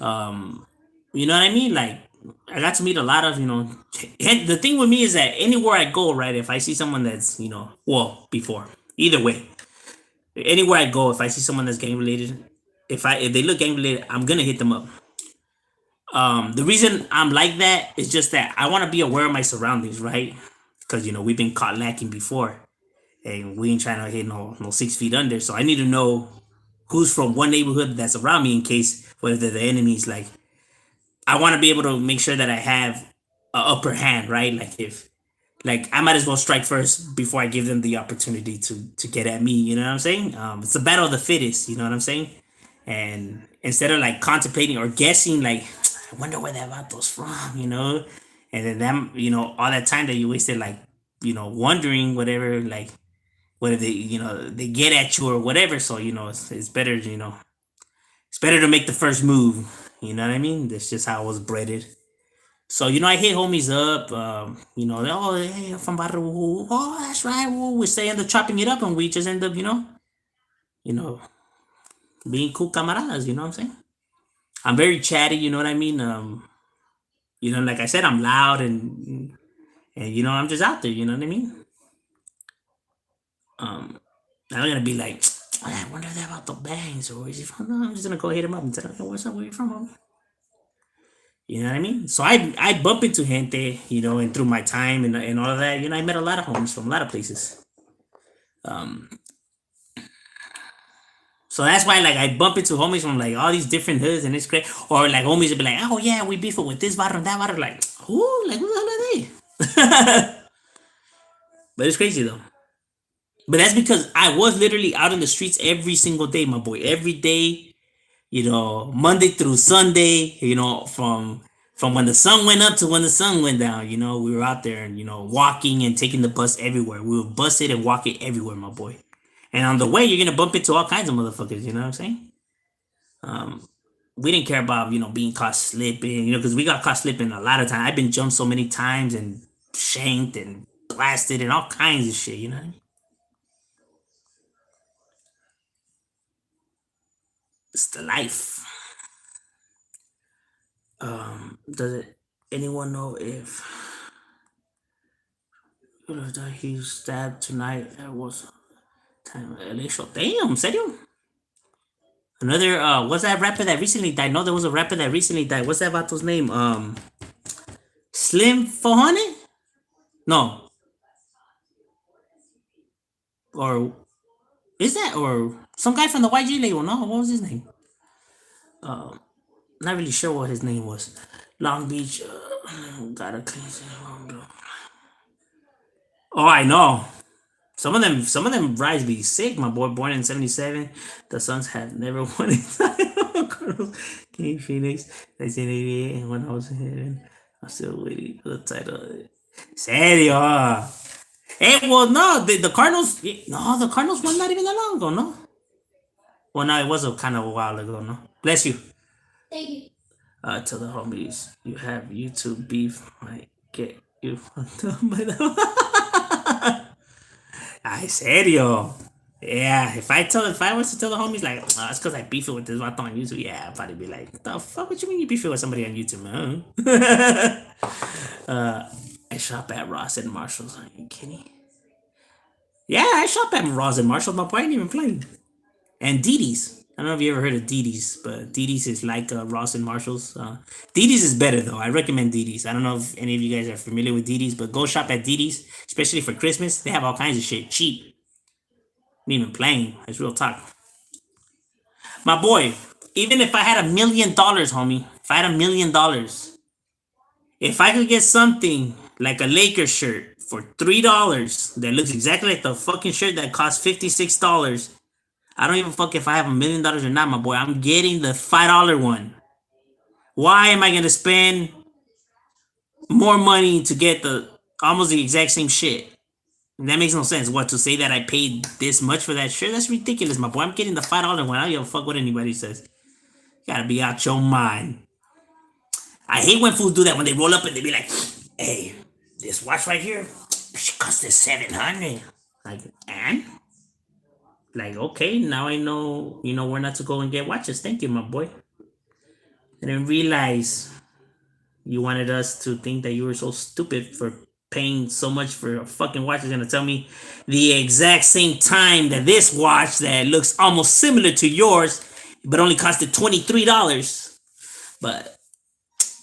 Um, you know what I mean? Like I got to meet a lot of and the thing with me is that anywhere I go, right, if I see someone that's well, before, either way, anywhere I go, if I see someone that's gang related, if they look gang related, I'm gonna hit them up. The reason I'm like that is just that I want to be aware of my surroundings, right? Because we've been caught lacking before, and we ain't trying to hit no 6 feet under. So I need to know who's from one neighborhood that's around me in case whether they're the enemies. Like I want to be able to make sure that I have a upper hand, right? Like if like I might as well strike first before I give them the opportunity to get at me. You know what I'm saying? It's a battle of the fittest. You know what I'm saying? And instead of like contemplating or guessing, like I wonder where that vato's from, and then them, all that time that you wasted, like wondering whatever, like whether they get at you or whatever. So it's better, it's better to make the first move. You know what I mean? That's just how I was bred. So I hit homies up. They oh hey, I'm from Barrio. Oh, that's right. We stay end up chopping it up, and we just end up, you know, being cool camaradas. You know what I'm saying? I'm very chatty. You know what I mean? Like I said, I'm loud and I'm just out there. You know what I mean? Um, I'm gonna be like, oh, I wonder if they're about the bangs or where is he from? No, I'm just gonna go hit him up and tell him, hey, what's up? Where you from, homie? You know what I mean? So I bump into gente, and through my time and all of that, I met a lot of homies from a lot of places. Um, so that's why like I bump into homies from like all these different hoods and it's great. Or like homies will be like, oh yeah, we beef it with this bar and that bar. Like, who the hell are they? But it's crazy though. But that's because I was literally out in the streets every single day, my boy. Every day, Monday through Sunday, from when the sun went up to when the sun went down, we were out there and walking and taking the bus everywhere. We would bus it and walk it everywhere, my boy. And on the way, you're gonna bump into all kinds of motherfuckers. You know what I'm saying? Um, we didn't care about being caught slipping, because we got caught slipping a lot of times. I've been jumped so many times and shanked and blasted and all kinds of shit. You know, it's the life. Does it anyone know if he stabbed tonight? That was time LA show. Damn, serio? Another what's that rapper that recently died? No, there was a rapper that recently died. What's that vato's name? Slim 400? No, or is that or some guy from the YG label? No, what was his name? Not really sure what his name was. Long Beach. Gotta clean. Oh, I know. Some of them rides be sick. My boy, born in '77. The Suns have never won a title. Cardinals, King Phoenix, 1988. And when I was here, I'm still waiting for the title. Serio? Hey, well, no, the Cardinals. No, the Cardinals won not even that long ago. No. Well, no, it was a kind of a while ago. No. Bless you. Tell the homies you have YouTube beef might get you fucked up by the. Ay, serio. Yeah, if I was to tell the homies like, oh, it's because I beef it with this vato on YouTube, yeah, I'd probably be like, the fuck, what you mean you beef it with somebody on YouTube, man? I shop at Ross and Marshalls. Are you kidding? Yeah, I shop at Ross and Marshalls. My boy ain't even playing. And Didi's. I don't know if you ever heard of Didi's, but Didi's is like Ross and Marshalls. Didi's is better though. I recommend Didi's. I don't know if any of you guys are familiar with Didi's, but go shop at Didi's, especially for Christmas. They have all kinds of shit cheap. Not even playing. It's real talk. My boy, even if I had $1 million, homie, if I had $1 million, if I could get something like a Lakers shirt for $3 that looks exactly like the fucking shirt that costs $56, I don't even fuck if I have $1 million or not, my boy. I'm getting the $5 one. Why am I gonna spend more money to get the almost the exact same shit? That makes no sense. What, to say that I paid this much for that shirt? That's ridiculous, my boy. I'm getting the $5 one. I don't give a fuck what anybody says. You gotta be out your mind. I hate when fools do that, when they roll up and they be like, "Hey, this watch right here, she cost us 700." Like, and like, okay, now I know, where not to go and get watches. Thank you, my boy. I didn't realize you wanted us to think that you were so stupid for paying so much for a fucking watch. You're gonna tell me the exact same time that this watch that looks almost similar to yours, but only costed $23. But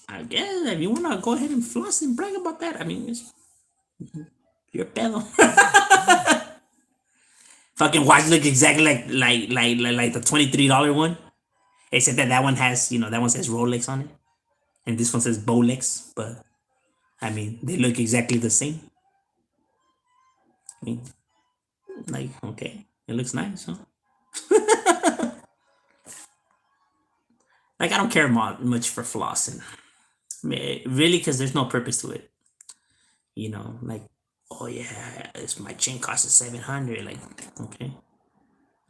I guess if you wanna go ahead and floss and brag about that, I mean, it's your pedo. Fucking watch look exactly like the $23 one, except that one has, that one says Rolex on it, and this one says Bolex. But I mean, they look exactly the same. I mean, like, okay, it looks nice, huh? Like, I don't care much for flossing. I mean, really, because there's no purpose to it. Like, oh yeah, it's my chain costs 700. Like, okay,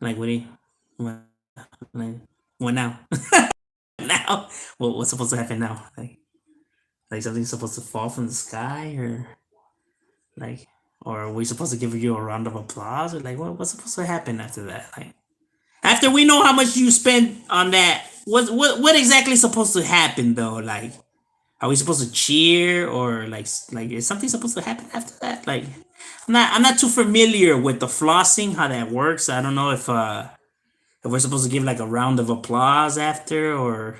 like, what do you, what, like, what now? Now, what's supposed to happen now? Like something's supposed to fall from the sky, like, or are we supposed to give you a round of applause, or like, what's supposed to happen after that? Like, after we know how much you spent on that, what exactly is supposed to happen though? Like, are we supposed to cheer, or like is something supposed to happen after that? Like, I'm not too familiar with the flossing, how that works. I don't know if we're supposed to give like a round of applause after, or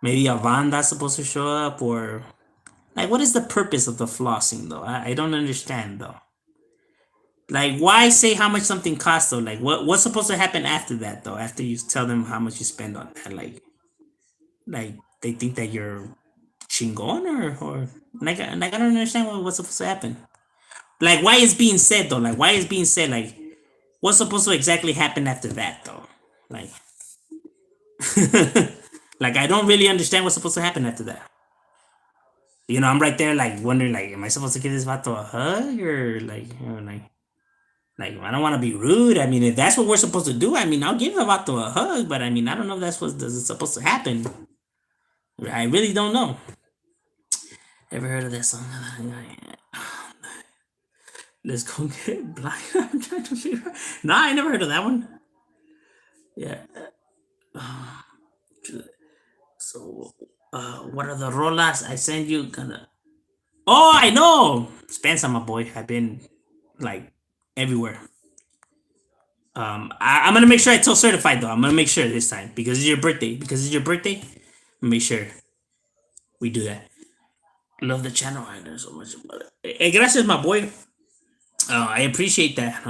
maybe a banda's supposed to show up, or like, what is the purpose of the flossing though? I don't understand though. Like, why say how much something costs though? Like, what's supposed to happen after that though? After you tell them how much you spend on that, like they think that you're chingon, or like I don't understand what's supposed to happen. Like, why is being said though? Like, why is being said? Like, what's supposed to exactly happen after that though? Like, like, I don't really understand what's supposed to happen after that. I'm right there like wondering, like, am I supposed to give this vato a hug, or like, I don't want to be rude. I mean, if that's what we're supposed to do, I mean, I'll give the vato a hug. But I mean, I don't know if that's what's supposed to happen. I really don't know. Ever heard of that song? Let's go get blind. I'm trying to figure out. Nah, I never heard of that one. Yeah. So, what are the rolas I send you? Gonna. Oh, I know. Spencer, my boy. I've been like everywhere. I'm gonna make sure I tell certified though. I'm gonna make sure this time, because it's your birthday. Because it's your birthday, make sure we do that. Love the channel. I learned so much about it. Hey, gracias, my boy. I appreciate that.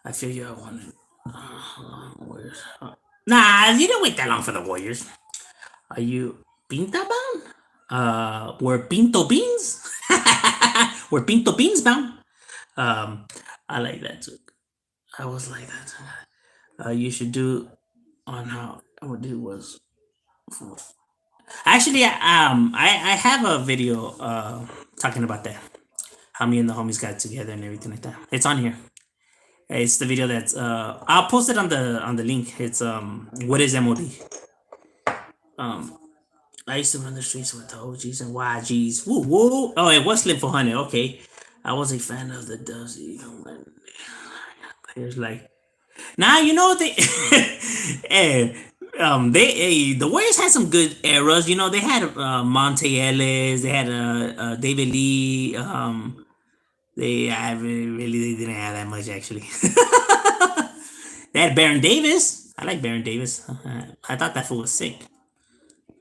I feel you. I wanted. Warriors. Nah, you didn't wait that long for the Warriors. Are you Pinta bound? We're Pinto Beans. We're Pinto Beans bound. I like that too. I was like that. You should do on how I would do was. Actually, I have a video talking about that. How me and the homies got together and everything like that. It's on here. It's the video that's I'll post it on the link. It's what is M.O.D. I used to run the streets with the OGs and YGs. Woo woo. Oh, it was Slim 400. Okay. I was a fan of the Dusty. It's like, nah, they eh, the Warriors had some good eras. They had Monte Ellis, they had David Lee. They didn't have that much actually. They had Baron Davis. I like Baron Davis. I thought that fool was sick.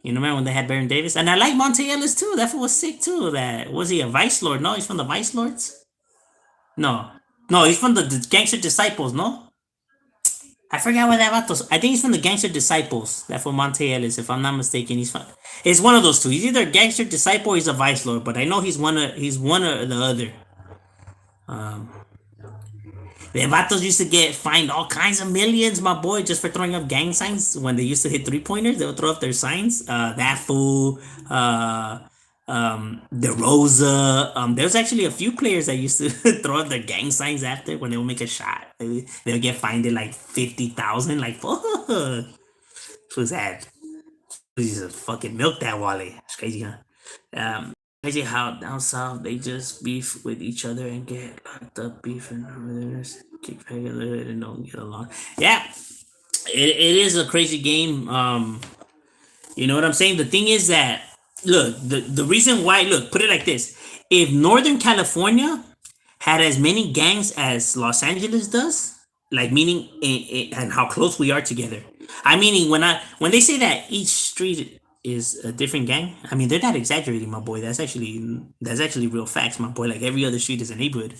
Remember when they had Baron Davis? And I like Monte Ellis too. That fool was sick too. That was he a Vice Lord? No, he's from the Vice Lords. No, no, he's from the Gangster Disciples. No, I forgot what that vato. I think he's from the Gangster Disciples. That for Monte Ellis, if I'm not mistaken. He's from. It's one of those two. He's either a Gangster Disciple or he's a Vice Lord. But I know he's one or the other. The vatos used to get fined all kinds of millions, my boy, just for throwing up gang signs when they used to hit 3-pointers. They would throw up their signs. That fool. the Rosa. There's actually a few players that used to throw up their gang signs after when they would make a shot. They'll get fined at like 50,000. Like, fuck, who's that? Who's just fucking milk that wallet? It's crazy, huh? Crazy how down south they just beef with each other and get locked up beefing over there. Keep regular and don't get along. Yeah, it is a crazy game. You know what I'm saying? The thing is that look, the reason why look, put it like this. If Northern California had as many gangs as Los Angeles does, like meaning and how close we are together. I meaning when they say that each street is a different gang, I mean they're not exaggerating, my boy. That's actually real facts, my boy. Like every other street is a neighborhood,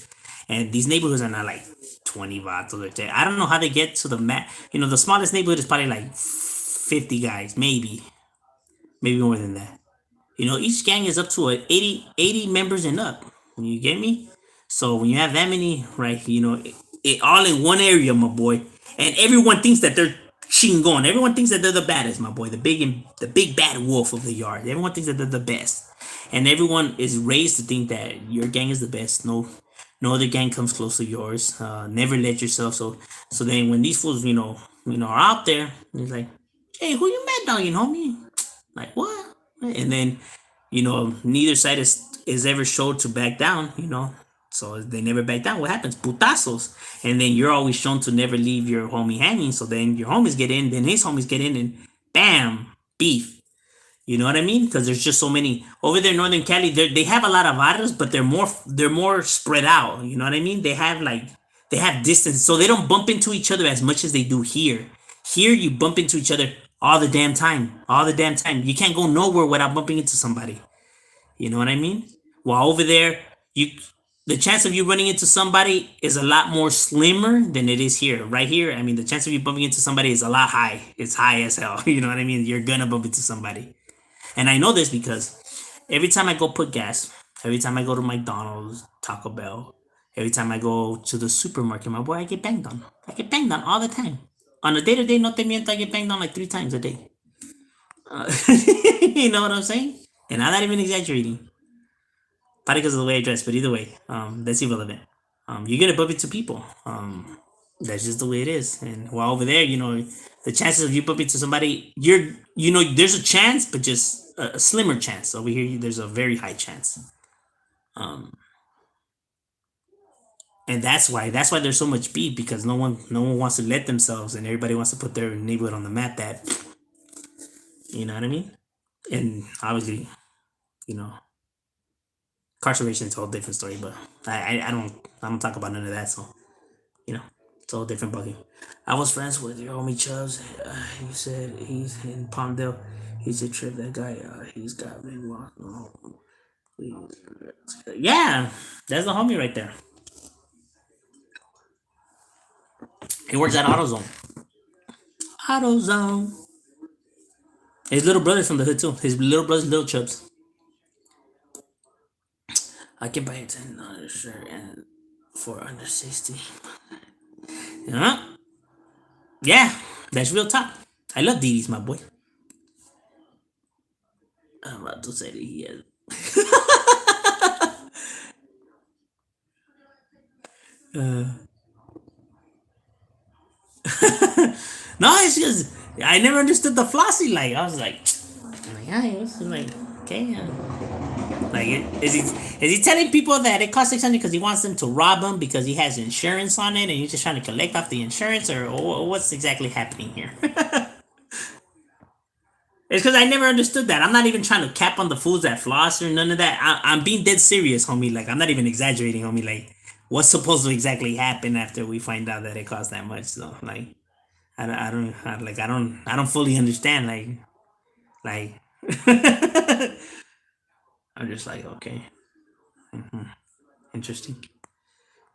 and these neighborhoods are not like 20 vatos or 10. I don't know how they get to the map. You know, the smallest neighborhood is probably like 50 guys, maybe more than that. You know, each gang is up to 80 members and up. You get me? So when you have that many, right, it all in one area, my boy, and everyone thinks that they're chingon. Everyone thinks that they're the baddest, my boy, the big bad wolf of the yard. Everyone thinks that they're the best, and everyone is raised to think that your gang is the best. No other gang comes close to yours. Never let yourself. So then when these fools, are out there, it's like, hey, who you mad dogging, homie? Like what? And then, neither side is ever showed to back down. So they never back down. What happens? Putazos. And then you're always shown to never leave your homie hanging. So then your homies get in, then his homies get in, and bam, beef. You know what I mean? Because there's just so many over there in Northern Cali. They have a lot of barrios, but they're more spread out. You know what I mean? They have distance, so they don't bump into each other as much as they do here. Here, you bump into each other all the damn time, all the damn time. You can't go nowhere without bumping into somebody. You know what I mean? While over there, you the chance of you running into somebody is a lot more slimmer than it is here. Right here, I mean, the chance of you bumping into somebody is a lot high. It's high as hell. You know what I mean? You're gonna bump into somebody. And I know this because every time I go put gas, every time I go to McDonald's, Taco Bell, every time I go to the supermarket, my boy, I get banged on. I get banged on all the time. On a day to day, no te miento, I get banged on like 3 times a day. You know what I'm saying? And I'm not even exaggerating. Probably because of the way I dress, but either way, that's irrelevant. You're gonna bump into people. That's just the way it is. And while over there, the chances of you bumping into somebody, there's a chance, but just a slimmer chance. Over here, there's a very high chance. Um, and that's why there's so much beef because no one wants to let themselves, and everybody wants to put their neighborhood on the map. That you know what I mean. And obviously, you know, incarceration is a whole different story. But I don't talk about none of that. So it's a whole different bucket. I was friends with your homie Chubbs. He said he's in Palmdale. He's a trip. That guy, he's got me lost. Yeah, that's the homie right there. He works at AutoZone. AutoZone. His little brother's from the hood too. His little brother's little Chubbs. I can buy a $10 shirt and for under 60. Yeah, yeah, that's real talk. I love DDs, my boy. I'm about to say that he has. Uh, no, it's just I never understood the flossy. Like I was like, yeah, it was like, okay, like is he telling people that it costs 600 because he wants them to rob him because he has insurance on it and he's just trying to collect off the insurance or what's exactly happening here? It's because I never understood that. I'm not even trying to cap on the fools that floss or none of that. I'm being dead serious, homie. Like I'm not even exaggerating, homie. Like what's supposed to exactly happen after we find out that it costs that much? So like I don't fully understand. Like I'm just like okay, interesting.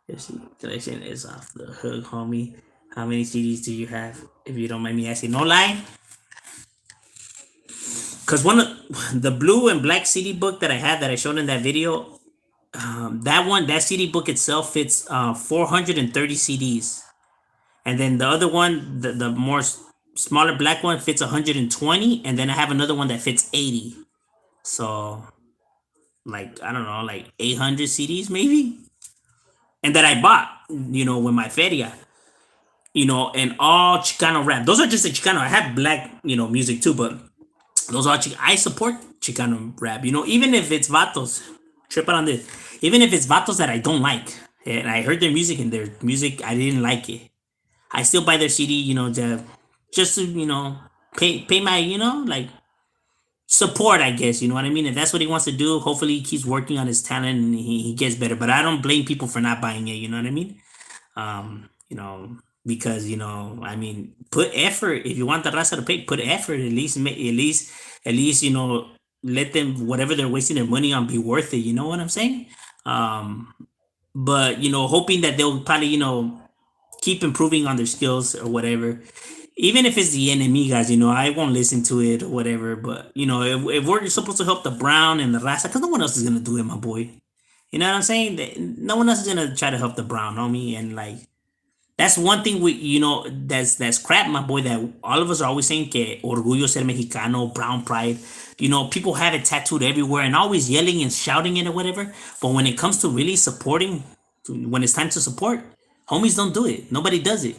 This collection is off the hook, homie. How many CDs do you have? If you don't mind me asking, no lie. Cause one of the blue and black CD book that I had that I showed in that video, that CD book itself fits 430 CDs, and then the other one, the more smaller black one fits 120, and then I have another one that fits 80. So like I don't know, like 800 CDs maybe, and that I bought, with my feria, and all Chicano rap. Those are just the Chicano. I have black, music too, but those are I support Chicano rap. Even if it's vatos, trip out on this. Even if it's vatos that I don't like, and I heard their music and their music I didn't like it, I still buy their CD. Just to pay my like support, I guess. You know what I mean? If that's what he wants to do, hopefully he keeps working on his talent and he gets better. But I don't blame people for not buying it. You know what I mean? Because I mean, put effort. If you want the raza to pay, put effort. At least let them whatever they're wasting their money on be worth it. You know what I'm saying? Um, but hoping that they'll probably keep improving on their skills or whatever. Even if it's the enemy guys, I won't listen to it or whatever. But if we're supposed to help the brown and the raza, because no one else is gonna do it, my boy. You know what I'm saying? No one else is gonna try to help the brown homie, and like that's one thing that's crap, my boy. That all of us are always saying que orgullo ser mexicano, brown pride. People have it tattooed everywhere and always yelling and shouting it or whatever. But when it comes to really supporting, when it's time to support, homies don't do it. Nobody does it.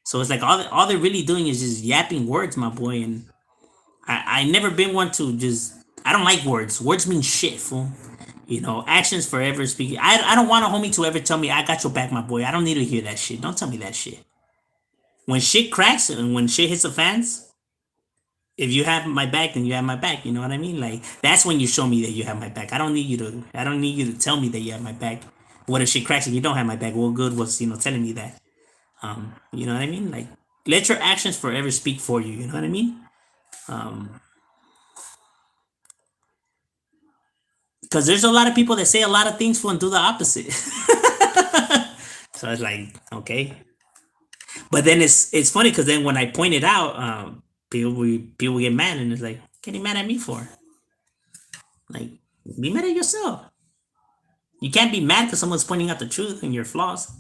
So it's like all they're really doing is just yapping words, my boy. And I never been one to just. I don't like words. Words mean shit, fool. Actions forever speaking. I don't want a homie to ever tell me I got your back, my boy. I don't need to hear that shit. Don't tell me that shit. When shit cracks and when shit hits the fans, if you have my back, then you have my back. You know what I mean? Like that's when you show me that you have my back. I don't need you to tell me that you have my back. What if shit cracks and you don't have my back? What good was telling me that? You know what I mean? Like let your actions forever speak for you. You know what I mean? Because there's a lot of people that say a lot of things for and do the opposite. So it's like okay, but then it's funny because then when I point it out, people get mad and it's like, what are you mad at me for? Like, be mad at yourself. You can't be mad because someone's pointing out the truth and your flaws.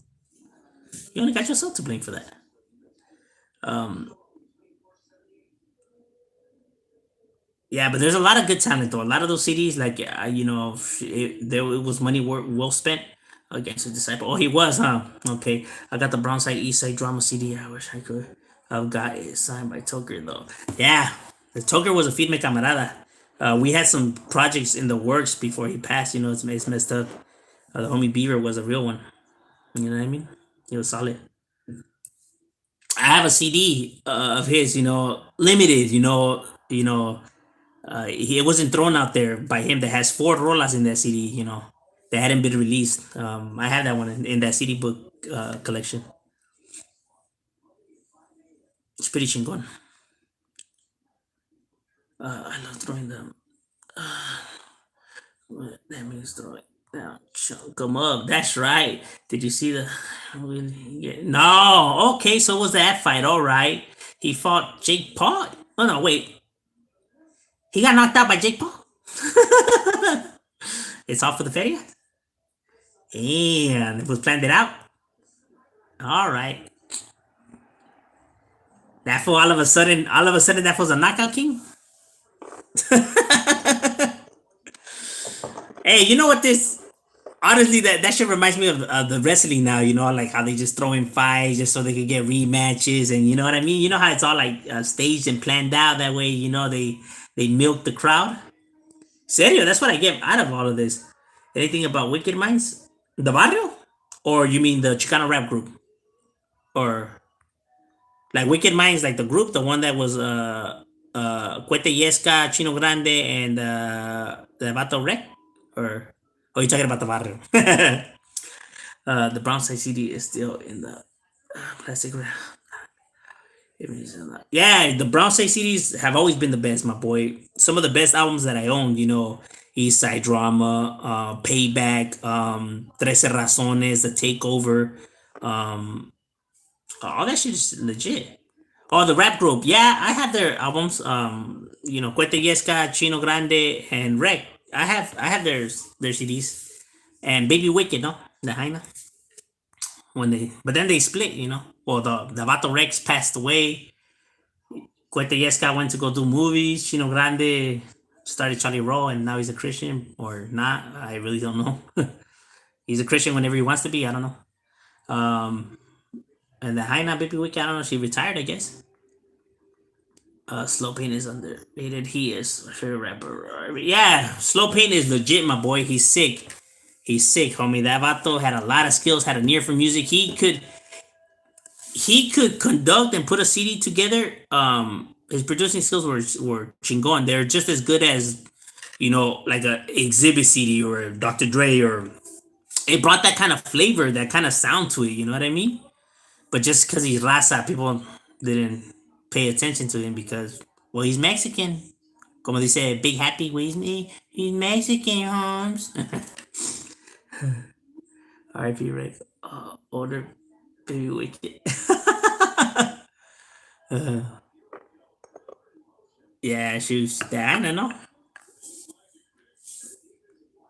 You only got yourself to blame for that. Um, yeah, but there's a lot of good talent though. A lot of those CDs, like it was money well spent against a disciple. Oh, he was, huh? Okay, I got the Brown Side East Side Drama CD. I wish I could have got it signed by Toker though. Yeah, the Toker was a feed me camarada. We had some projects in the works before he passed. It's messed up. The homie Beaver was a real one. You know what I mean? He was solid. I have a CD of his. Limited. It wasn't thrown out there by him. That has 4 rolas in that CD. That hadn't been released. I have that one in that CD book collection. It's pretty chingon. I love throwing them. That means throw it down, chunk them up. That's right. Did you see the? Yeah. No. Okay, so it was that fight? All right. He fought Jake Paul. Oh no, wait. He got knocked out by Jake Paul. It's all for the feria. And it was planned it out. All right. That fool all of a sudden, that was a knockout king. Hey, you know what this? Honestly, that shit reminds me of the wrestling now. Like how they just throw in fights just so they can get rematches, and you know what I mean. You know how it's all like staged and planned out. That way, they milk the crowd. Serio, that's what I get out of all of this. Anything about Wicked Minds, the barrio, or you mean the Chicano rap group, or like Wicked Minds, like the group, the one that was Cuete Yesca, Chino Grande, and the Vato Rec, or you talking about the barrio? The brown side CD is still in the plastic wrap. Yeah, the brown side CDs have always been the best, my boy. Some of the best albums that I owned, East Side Drama, Payback, Trece Razones, The Takeover, um, all that shit is legit. Oh, the rap group. Yeah, I have their albums. Cuete Yesca, Chino Grande, and Rec. I have their CDs. And Baby Wicked, no? The Jaina. But then they split. Well, the Vato Rex passed away. Cuete Yesca went to go do movies. Chino Grande Started Charlie Roll, and now he's a Christian or not. I really don't know. He's a Christian whenever he wants to be. I don't know. Um, and the Haina Baby Wiki, I don't know. She retired, I guess. Slow Pain is underrated. He is a favorite rapper. Yeah, Slow Pain is legit, my boy. He's sick. He's sick, homie. That vato had a lot of skills. Had an ear for music. He could conduct and put a CD together. His producing skills were chingon. They're just as good as like a Exhibit CD or a Dr. Dre, or it brought that kind of flavor, that kind of sound to it. You know what I mean? But just because he's Raza, people didn't pay attention to him because, well, he's Mexican. Como dice Big Happy, he's Mexican, Holmes. R.I.P. Rick. Older baby wicked. uh, yeah, she was that. I don't know.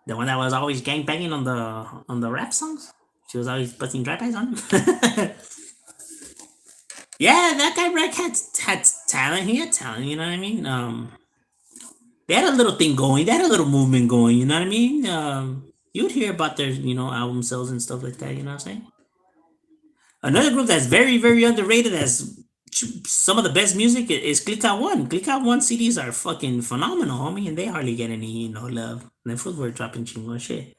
The one that was always gang banging on the rap songs. She was always busting dry eyes on him. Yeah, that guy Rick had talent. He had talent. You know what I mean? They had a little thing going. They had a little movement going. You know what I mean? You would hear about their album sales and stuff like that. You know what I'm saying? Another group that's very very underrated, as some of the best music is Click One. Click One CDs are fucking phenomenal, homie, and they hardly get any love. And the fools were dropping chingon shit.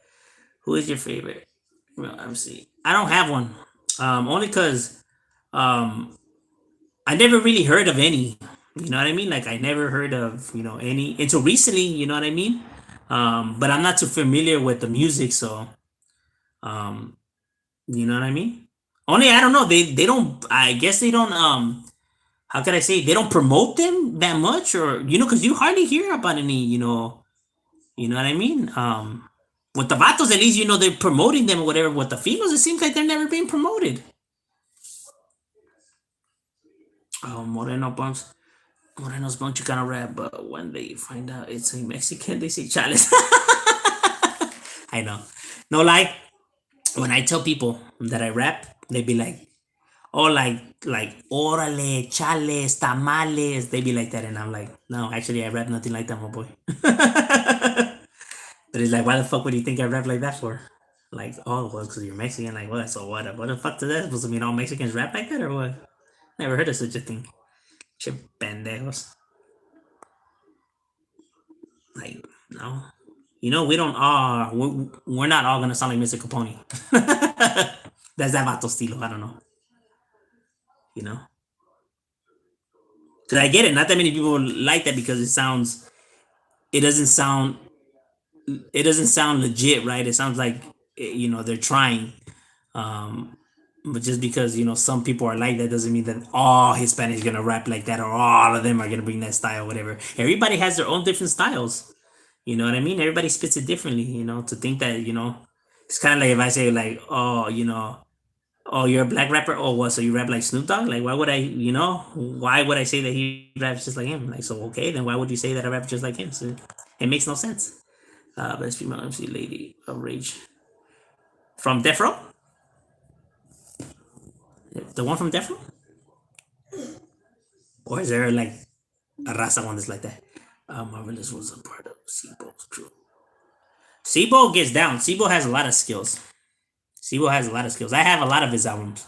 Who is your favorite? Well, let me see. I don't have one. Only because um I never really heard of any. You know what I mean? Like I never heard of any until recently. You know what I mean? But I'm not too familiar with the music, so um, you know what I mean. Only I don't know. They don't. I guess they don't. How can I say? They don't promote them that much, or because you hardly hear about any. You know what I mean? With the vatos, at least they're promoting them or whatever. With the females, it seems like they're never being promoted. Moreno Bumps. Morenos Bone Chicano rap, but when they find out it's a Mexican, they say chales. I know. No lie. When I tell people that I rap, they be like, oh, like orale, chales, tamales. They be like that, and I'm like, no, actually, I rap nothing like that, my boy. But it's like, why the fuck would you think I rap like that for? Like, oh, well, because you're Mexican. Like, what? So what? What the fuck does that supposed to mean? All Mexicans rap like that, or what? Never heard of such a thing. Che pendejos. Like, no. We don't all, we're not all gonna sound like Mr. Capone. That's that vato stilo. I don't know. You know? Because I get it. Not that many people like that because it doesn't sound, legit, right? It sounds like, they're trying. Um, but just because, some people are like that doesn't mean that all Hispanics gonna rap like that or all of them are gonna bring that style, whatever. Everybody has their own different styles. You know what I mean? Everybody spits it differently, to think that, it's kind of like if I say, like, oh, oh, you're a black rapper. Oh, what? So you rap like Snoop Dogg? Like, why would I say that he raps just like him? Like, so, okay, then why would you say that I rap just like him? So it makes no sense. Best female MC Lady of Rage. From Death Row? The one from Death Row? Or is there, like, a Raza one that's like that? Marvelous was a part of Sibo's crew. Sibo gets down. Sibo has a lot of skills. Sibo has a lot of skills. I have a lot of his albums.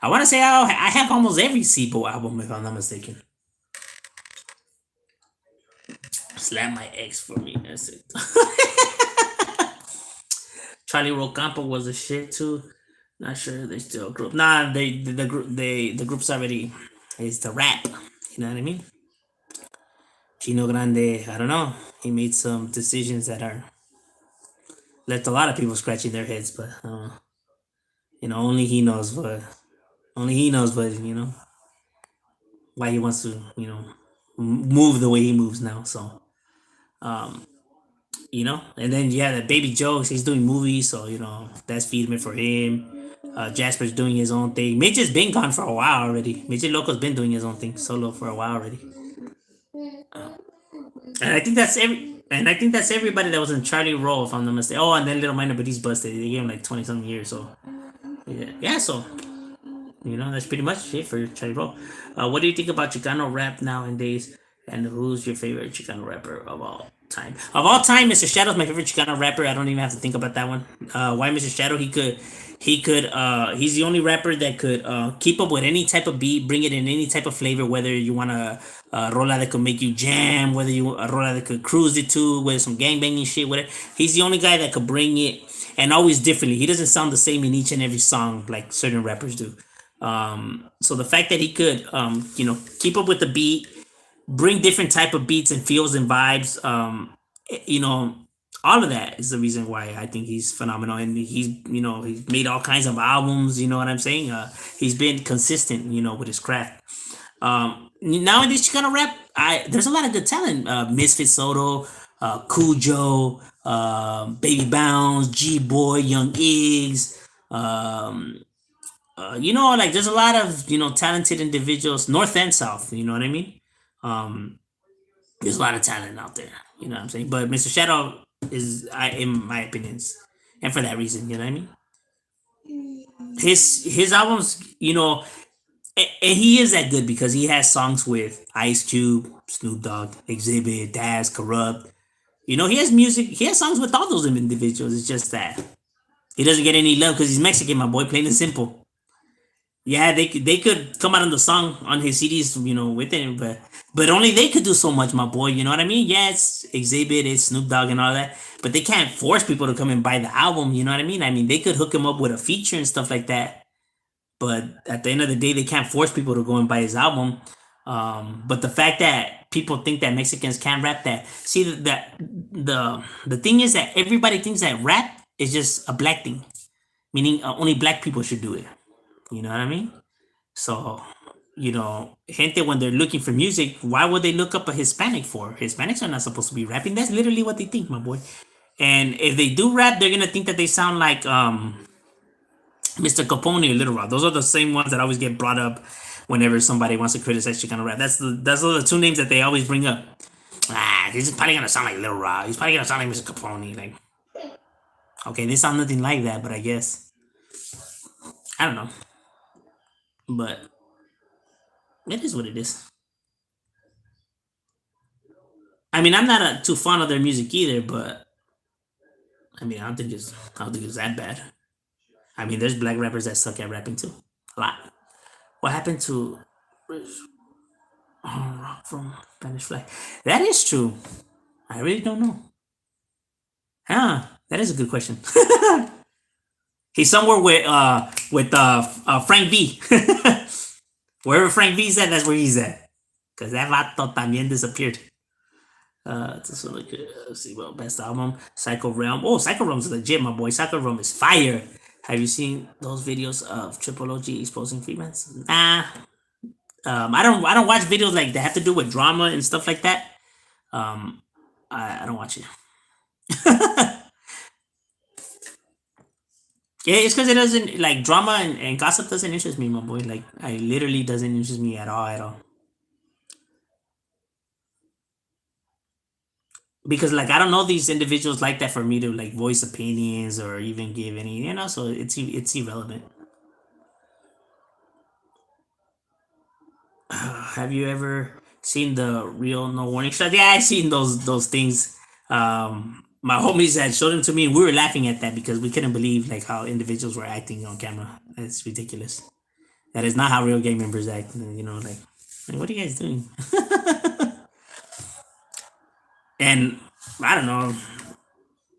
I want to say I have almost every Sibo album, if I'm not mistaken. Slap my ex for me. That's it. Charlie Rocampo was a shit too. Not sure they still a group. Nah, the group the group's already is the rap. You know what I mean? Chino Grande, I don't know. He made some decisions that are left a lot of people scratching their heads, but only he knows what why he wants to move the way he moves now. So um, and then the Baby Jokes, he's doing movies, so that's feeding it for him. Jasper's doing his own thing. Mitch has been gone for a while already. Mitch Loco's been doing his own thing solo for a while already. And I think that's everybody that was in Charlie Roll, if I'm not mistaken. Oh, and then Little Minor, but he's busted. They gave him like 20 something years. So yeah. So that's pretty much it for Charlie Roll. What do you think about Chicano rap nowadays? And who's your favorite Chicano rapper of all time? Of all time, Mr. Shadow's my favorite Chicano rapper. I don't even have to think about that one. Why Mr. Shadow? He's the only rapper that could keep up with any type of beat, bring it in any type of flavor, whether you want a rola that could make you jam, whether you a rola that could cruise it to, with some gangbanging shit, whatever. He's the only guy that could bring it, and always differently. He doesn't sound the same in each and every song like certain rappers do. So the fact that he could, keep up with the beat, bring different type of beats and feels and vibes, you know all of that is the reason why I think he's phenomenal. And he's made all kinds of albums, you know what I'm saying. He's been consistent, with his craft. Now in this Chicano rap, there's a lot of good talent. Misfit Soto, Cujo, Baby Bounce, G Boy, Young Iggs. Like there's a lot of talented individuals, north and south. You know what I mean? There's a lot of talent out there. You know what I'm saying? But Mr. Shadow in my opinions, and for that reason, you know what I mean. His albums, and he is that good because he has songs with Ice Cube, Snoop Dogg, Exhibit, Daz, Corrupt. He has music. He has songs with all those individuals. It's just that he doesn't get any love because he's Mexican, my boy. Plain and simple. Yeah, they could come out on the song on his CDs, with it, but only they could do so much, my boy. You know what I mean? Yeah, it's Exhibit, it's Snoop Dogg and all that, but they can't force people to come and buy the album. You know what I mean? I mean, they could hook him up with a feature and stuff like that, but at the end of the day, they can't force people to go and buy his album. But the fact that people think that Mexicans can't rap, that see that the thing is that everybody thinks that rap is just a black thing, meaning only black people should do it. You know what I mean? So, gente, when they're looking for music, why would they look up a Hispanic for? Hispanics are not supposed to be rapping. That's literally what they think, my boy. And if they do rap, they're gonna think that they sound like Mr. Capone or Little Rock. Those are the same ones that always get brought up whenever somebody wants to criticize Chicano rap. That's the two names that they always bring up. He's probably gonna sound like Little Rock. He's probably gonna sound like Mr. Capone. Like, okay, they sound nothing like that, but I guess I don't know. But it is what it is. I mean, I'm not too fond of their music either, but I mean, I don't think it's that bad. I mean, there's black rappers that suck at rapping too, a lot. What happened to Rock from Spanish Fly? That is true. I really don't know. Huh? That is a good question. He's somewhere with Frank V. Wherever Frank V's at, that's where he's at. Cause that vato también disappeared. This one look good. Let's see what best album. Psycho Realm. Oh, Psycho Realm's legit, my boy. Psycho Realm is fire. Have you seen those videos of Triple OG exposing females? Nah. I don't watch videos like that have to do with drama and stuff like that. I don't watch it. Yeah, it's because it doesn't like drama and gossip doesn't interest me, my boy. Like I literally doesn't interest me at all. Because like I don't know these individuals like that for me to like voice opinions or even give any, so it's irrelevant. Have you ever seen the real no warning shots? Yeah, I seen those things. My homies had showed them to me, and we were laughing at that because we couldn't believe like how individuals were acting on camera. It's ridiculous. That is not how real gang members act. Like what are you guys doing? And I don't know.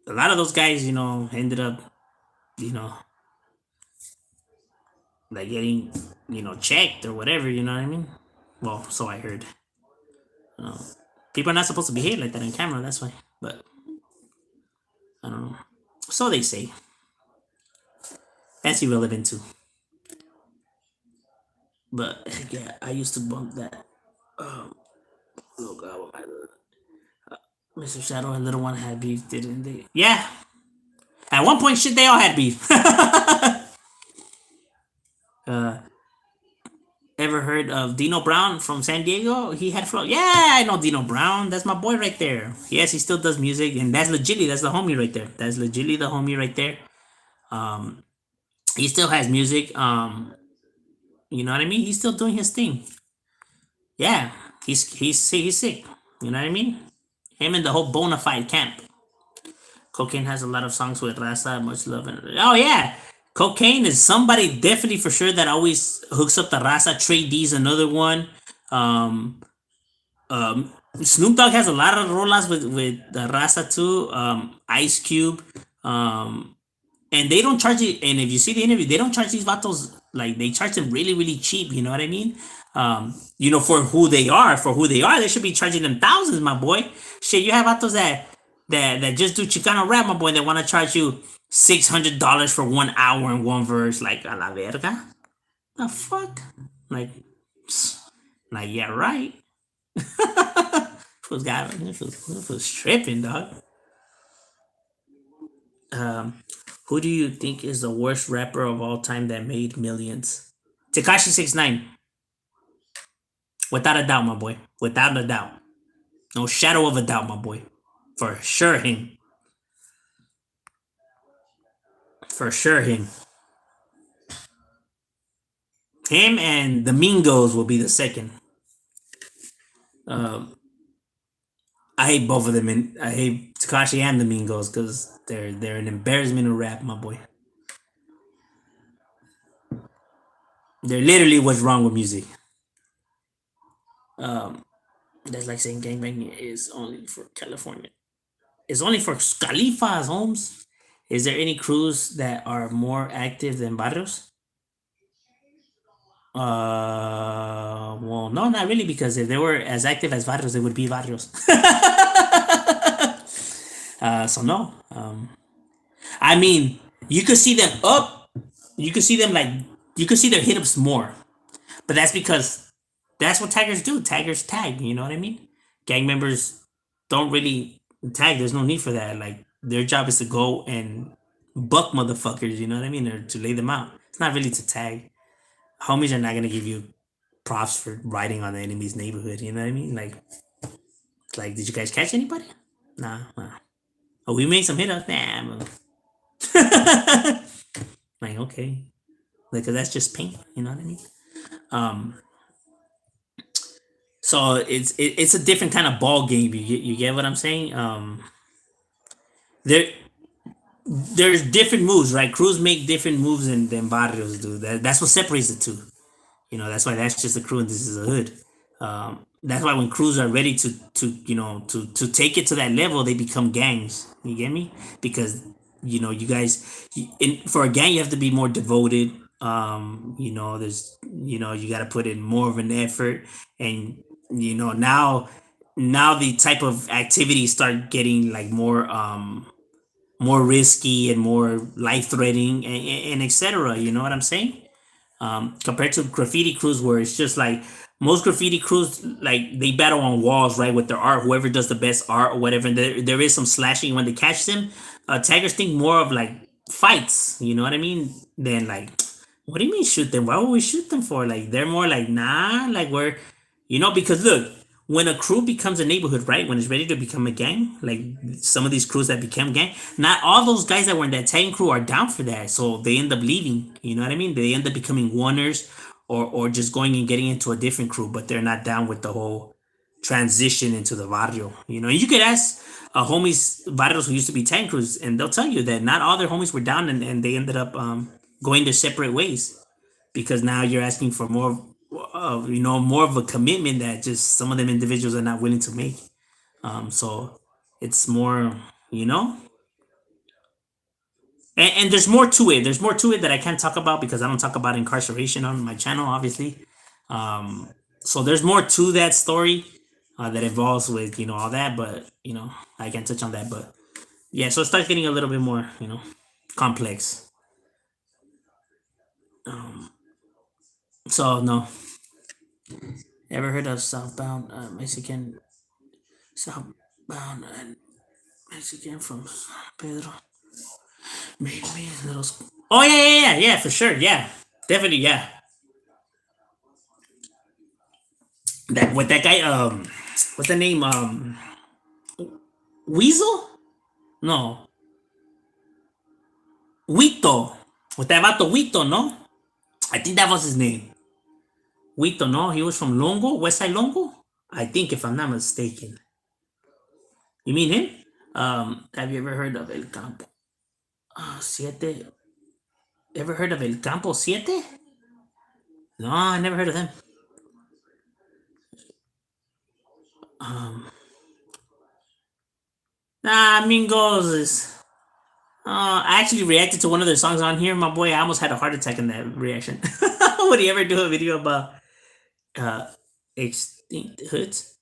A lot of those guys, ended up, you know, like getting, checked or whatever. You know what I mean? Well, so I heard. Uh, People are not supposed to behave like that on camera. That's why. But I don't know. So they say. That's irrelevant too. But yeah, I used to bump that. Oh God, what Mr. Shadow and Little One had beef, didn't they? Yeah. At one point, shit, they all had beef. uh, Ever heard of Dino Brown from San Diego? He had flow. Yeah, I know Dino Brown. That's my boy right there. Yes, he still does music, and that's legitly that's the homie right there. That's legitly the homie right there. Um, he still has music. You know what I mean? He's still doing his thing. Yeah, he's sick. You know what I mean? Him and the whole Bonafide camp. Cocaine has a lot of songs with Raza, much love, and oh yeah, Cocaine is somebody definitely for sure that always hooks up the Raza. Trey D's another one. Um, Snoop Dogg has a lot of rolas with the Raza too. Ice Cube. Um, and they don't charge it. And if you see the interview, they don't charge these vatos like they charge them really really cheap. You know what I mean? For who they are, they should be charging them thousands, my boy. Shit, you have vatos that just do Chicano rap, my boy. They want to charge you $600 for 1 hour and one verse, like a la verga. The fuck, like, yeah, right. Who's got who's tripping, dog? Um, who do you think is the worst rapper of all time that made millions? Tekashi 6ix9ine, without a doubt, my boy. Without a doubt, no shadow of a doubt, my boy. For sure, him. For sure, him. Him and the Mingos will be the second. Um, I hate both of them, and I hate Takashi and the Mingos because they're an embarrassment of rap, my boy. They're literally what's wrong with music. Um, that's like saying gangbanging is only for California. It's only for Califas, Holmes. Is there any crews that are more active than barrios? Well, no, not really, because if they were as active as barrios, they would be barrios. So no. I mean, you could see them up. You could see them like you could see their hit ups more, but that's because that's what taggers do. Taggers tag. You know what I mean? Gang members don't really tag. There's no need for that. Like their job is to go and buck motherfuckers. You know what I mean? Or to lay them out. It's not really to tag. Homies are not gonna give you props for riding on the enemy's neighborhood. You know what I mean? Like, did you guys catch anybody? Nah. Oh, we made some hit ups. Nah. Like okay, like 'cause that's just paint. You know what I mean? Um, so it's a different kind of ball game. You get what I'm saying? There there's different moves, right? Crews make different moves than barrios do. That's what separates the two. That's why that's just a crew and this is a hood. That's why when crews are ready to take it to that level, they become gangs. You get me? Because you guys, for a gang, you have to be more devoted. There's you got to put in more of an effort, and now the type of activities start getting like more risky and more life threatening and etc. You know what I'm saying? Compared to graffiti crews where it's just like most graffiti crews like they battle on walls, right, with their art, whoever does the best art or whatever, and there is some slashing when they catch them. Taggers think more of like fights, you know what I mean, than like, what do you mean shoot them, why would we shoot them for? Like they're more like, nah, like we're, because look, when a crew becomes a neighborhood, right? When it's ready to become a gang, like some of these crews that become gang, not all those guys that were in that tagging crew are down for that. So they end up leaving. You know what I mean? They end up becoming oneers or just going and getting into a different crew, but they're not down with the whole transition into the barrio. You could ask homies barrios who used to be tagging crews, and they'll tell you that not all their homies were down, and they ended up going their separate ways because now you're asking for more of a commitment that just some of them individuals are not willing to make. So it's more, you know, and there's more to it. There's more to it that I can't talk about because I don't talk about incarceration on my channel, obviously. So there's more to that story that involves with all that, but I can't touch on that. But yeah, so it starts getting a little bit more complex. Um, so no, ever heard of Southbound Southbound Mexican from Pedro? Maybe little. Oh yeah, for sure, yeah, definitely, yeah. That with that guy, what's the name? Weasel? No, Wito. With that vato Wito, no? I think that was his name. Wito, no? He was from Longo, West Side Longo. I think, if I'm not mistaken. You mean him? Have you ever heard of El Campo? Siete. Ever heard of El Campo Siete? No, I never heard of them. Um, nah, Mingos is. I actually reacted to one of their songs on here, my boy. I almost had a heart attack in that reaction. Would he ever do a video about uh extinct hoods?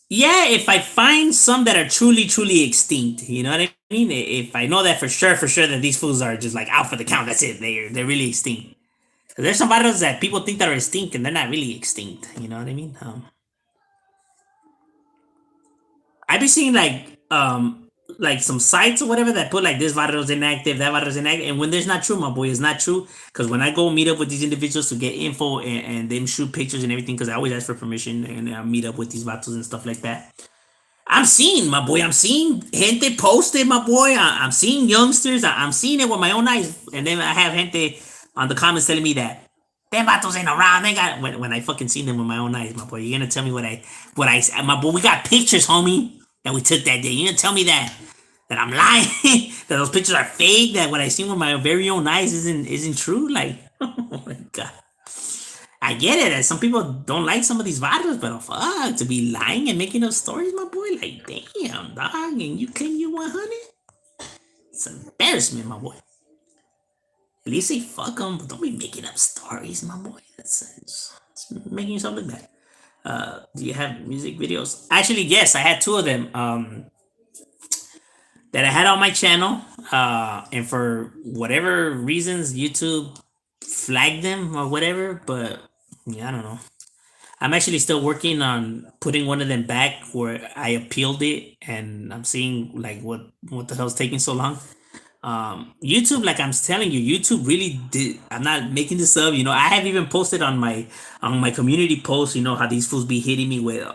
Yeah, if I find some that are truly, truly extinct, you know what I mean? If I know that for sure that these fools are just like out for the count, that's it. They're really extinct. There's some battles that people think that are extinct and they're not really extinct. You know what I mean? I be seeing like some sites or whatever that put like this virus inactive, that virus inactive, and when there's not true, my boy, it's not true. Because when I go meet up with these individuals to get info and them shoot pictures and everything, because I always ask for permission and I meet up with these vatos and stuff like that. I'm seeing, my boy. I'm seeing gente posted, my boy. I'm seeing youngsters. I'm seeing it with my own eyes, and then I have gente on the comments telling me that them vatos ain't around. They got when I fucking seen them with my own eyes, my boy. You're gonna tell me what I my boy. We got pictures, homie, that we took that day. You're gonna tell me that I'm lying, that those pictures are fake, that what I seen with my very own eyes isn't true. Like, oh my god. I get it. Some people don't like some of these videos, but fuck, to be lying and making up stories, my boy. Like, damn, dog, and you claim you 100? It's an embarrassment, my boy. At least say fuck them, but don't be making up stories, my boy. It's making yourself look bad. Do you have music videos? Actually, yes, I had two of them. That I had on my channel. And for whatever reasons, YouTube flagged them or whatever. But yeah, I don't know. I'm actually still working on putting one of them back where I appealed it, and I'm seeing like what the hell's taking so long. YouTube, like I'm telling you, YouTube really did. I'm not making this up. I have even posted on my community post. How these fools be hitting me with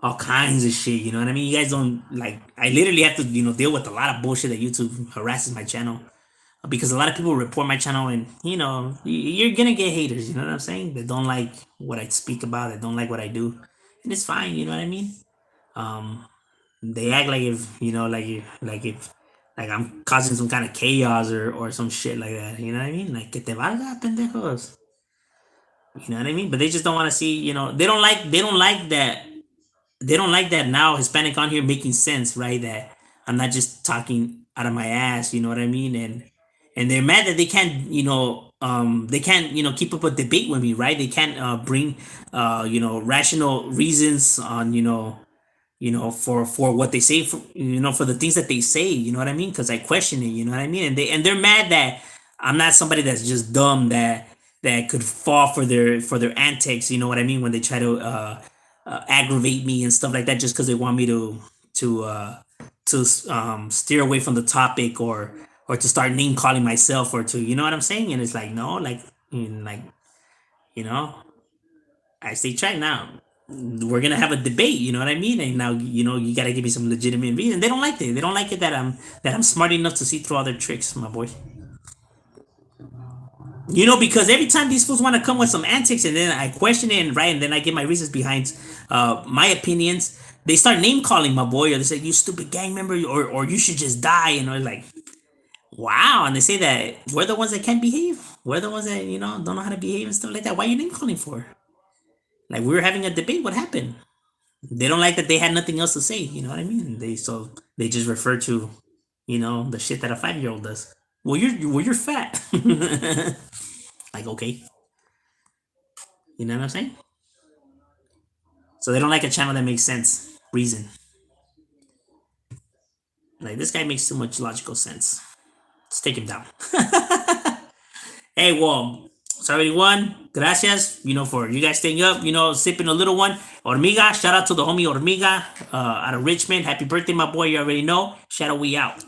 all kinds of shit. You know what I mean? You guys don't like. I literally have to deal with a lot of bullshit that YouTube harasses my channel because a lot of people report my channel, and you're gonna get haters. You know what I'm saying? They don't like what I speak about. They don't like what I do, and it's fine. You know what I mean? Um, they act like if like I'm causing some kind of chaos or some shit like that. You know what I mean? Like que te valga, pendejos. You know what I mean? But they just don't want to see. They don't like that now Hispanic on here making sense, right? That I'm not just talking out of my ass, you know what I mean? And they're mad that they can't keep up a debate with me, right? They can't bring rational reasons on for what they say, for the things that they say, you know what I mean? Because I question it, you know what I mean? And they're mad that I'm not somebody that's just dumb that could fall for their antics, you know what I mean? When they try to aggravate me and stuff like that, just because they want me to steer away from the topic or to start name calling myself or to, you know what I'm saying? And it's like, no, like you know I stay track now. We're gonna have a debate, you know what I mean? And now you gotta give me some legitimate reason. They don't like it. They don't like it that I'm smart enough to see through all their tricks, my boy. Because every time these fools want to come with some antics, and then I question it, and right, and then I give my reasons behind my opinions. They start name calling my boy, or they say, "You stupid gang member," or "You should just die," like, wow. And they say that we're the ones that can't behave. We're the ones that don't know how to behave and stuff like that. Why are you name calling for? Like, we were having a debate. What happened? They don't like that they had nothing else to say. You know what I mean? They just refer to the shit that a 5-year-old does. Well, you're fat. Like, okay, you know what I'm saying? So they don't like a channel that makes sense. Reason. Like, this guy makes too much logical sense. Let's take him down. Hey, well, so everyone, gracias, for you guys staying up, sipping a little one. Hormiga, shout out to the homie Hormiga out of Richmond. Happy birthday, my boy. You already know. Shadow, we out.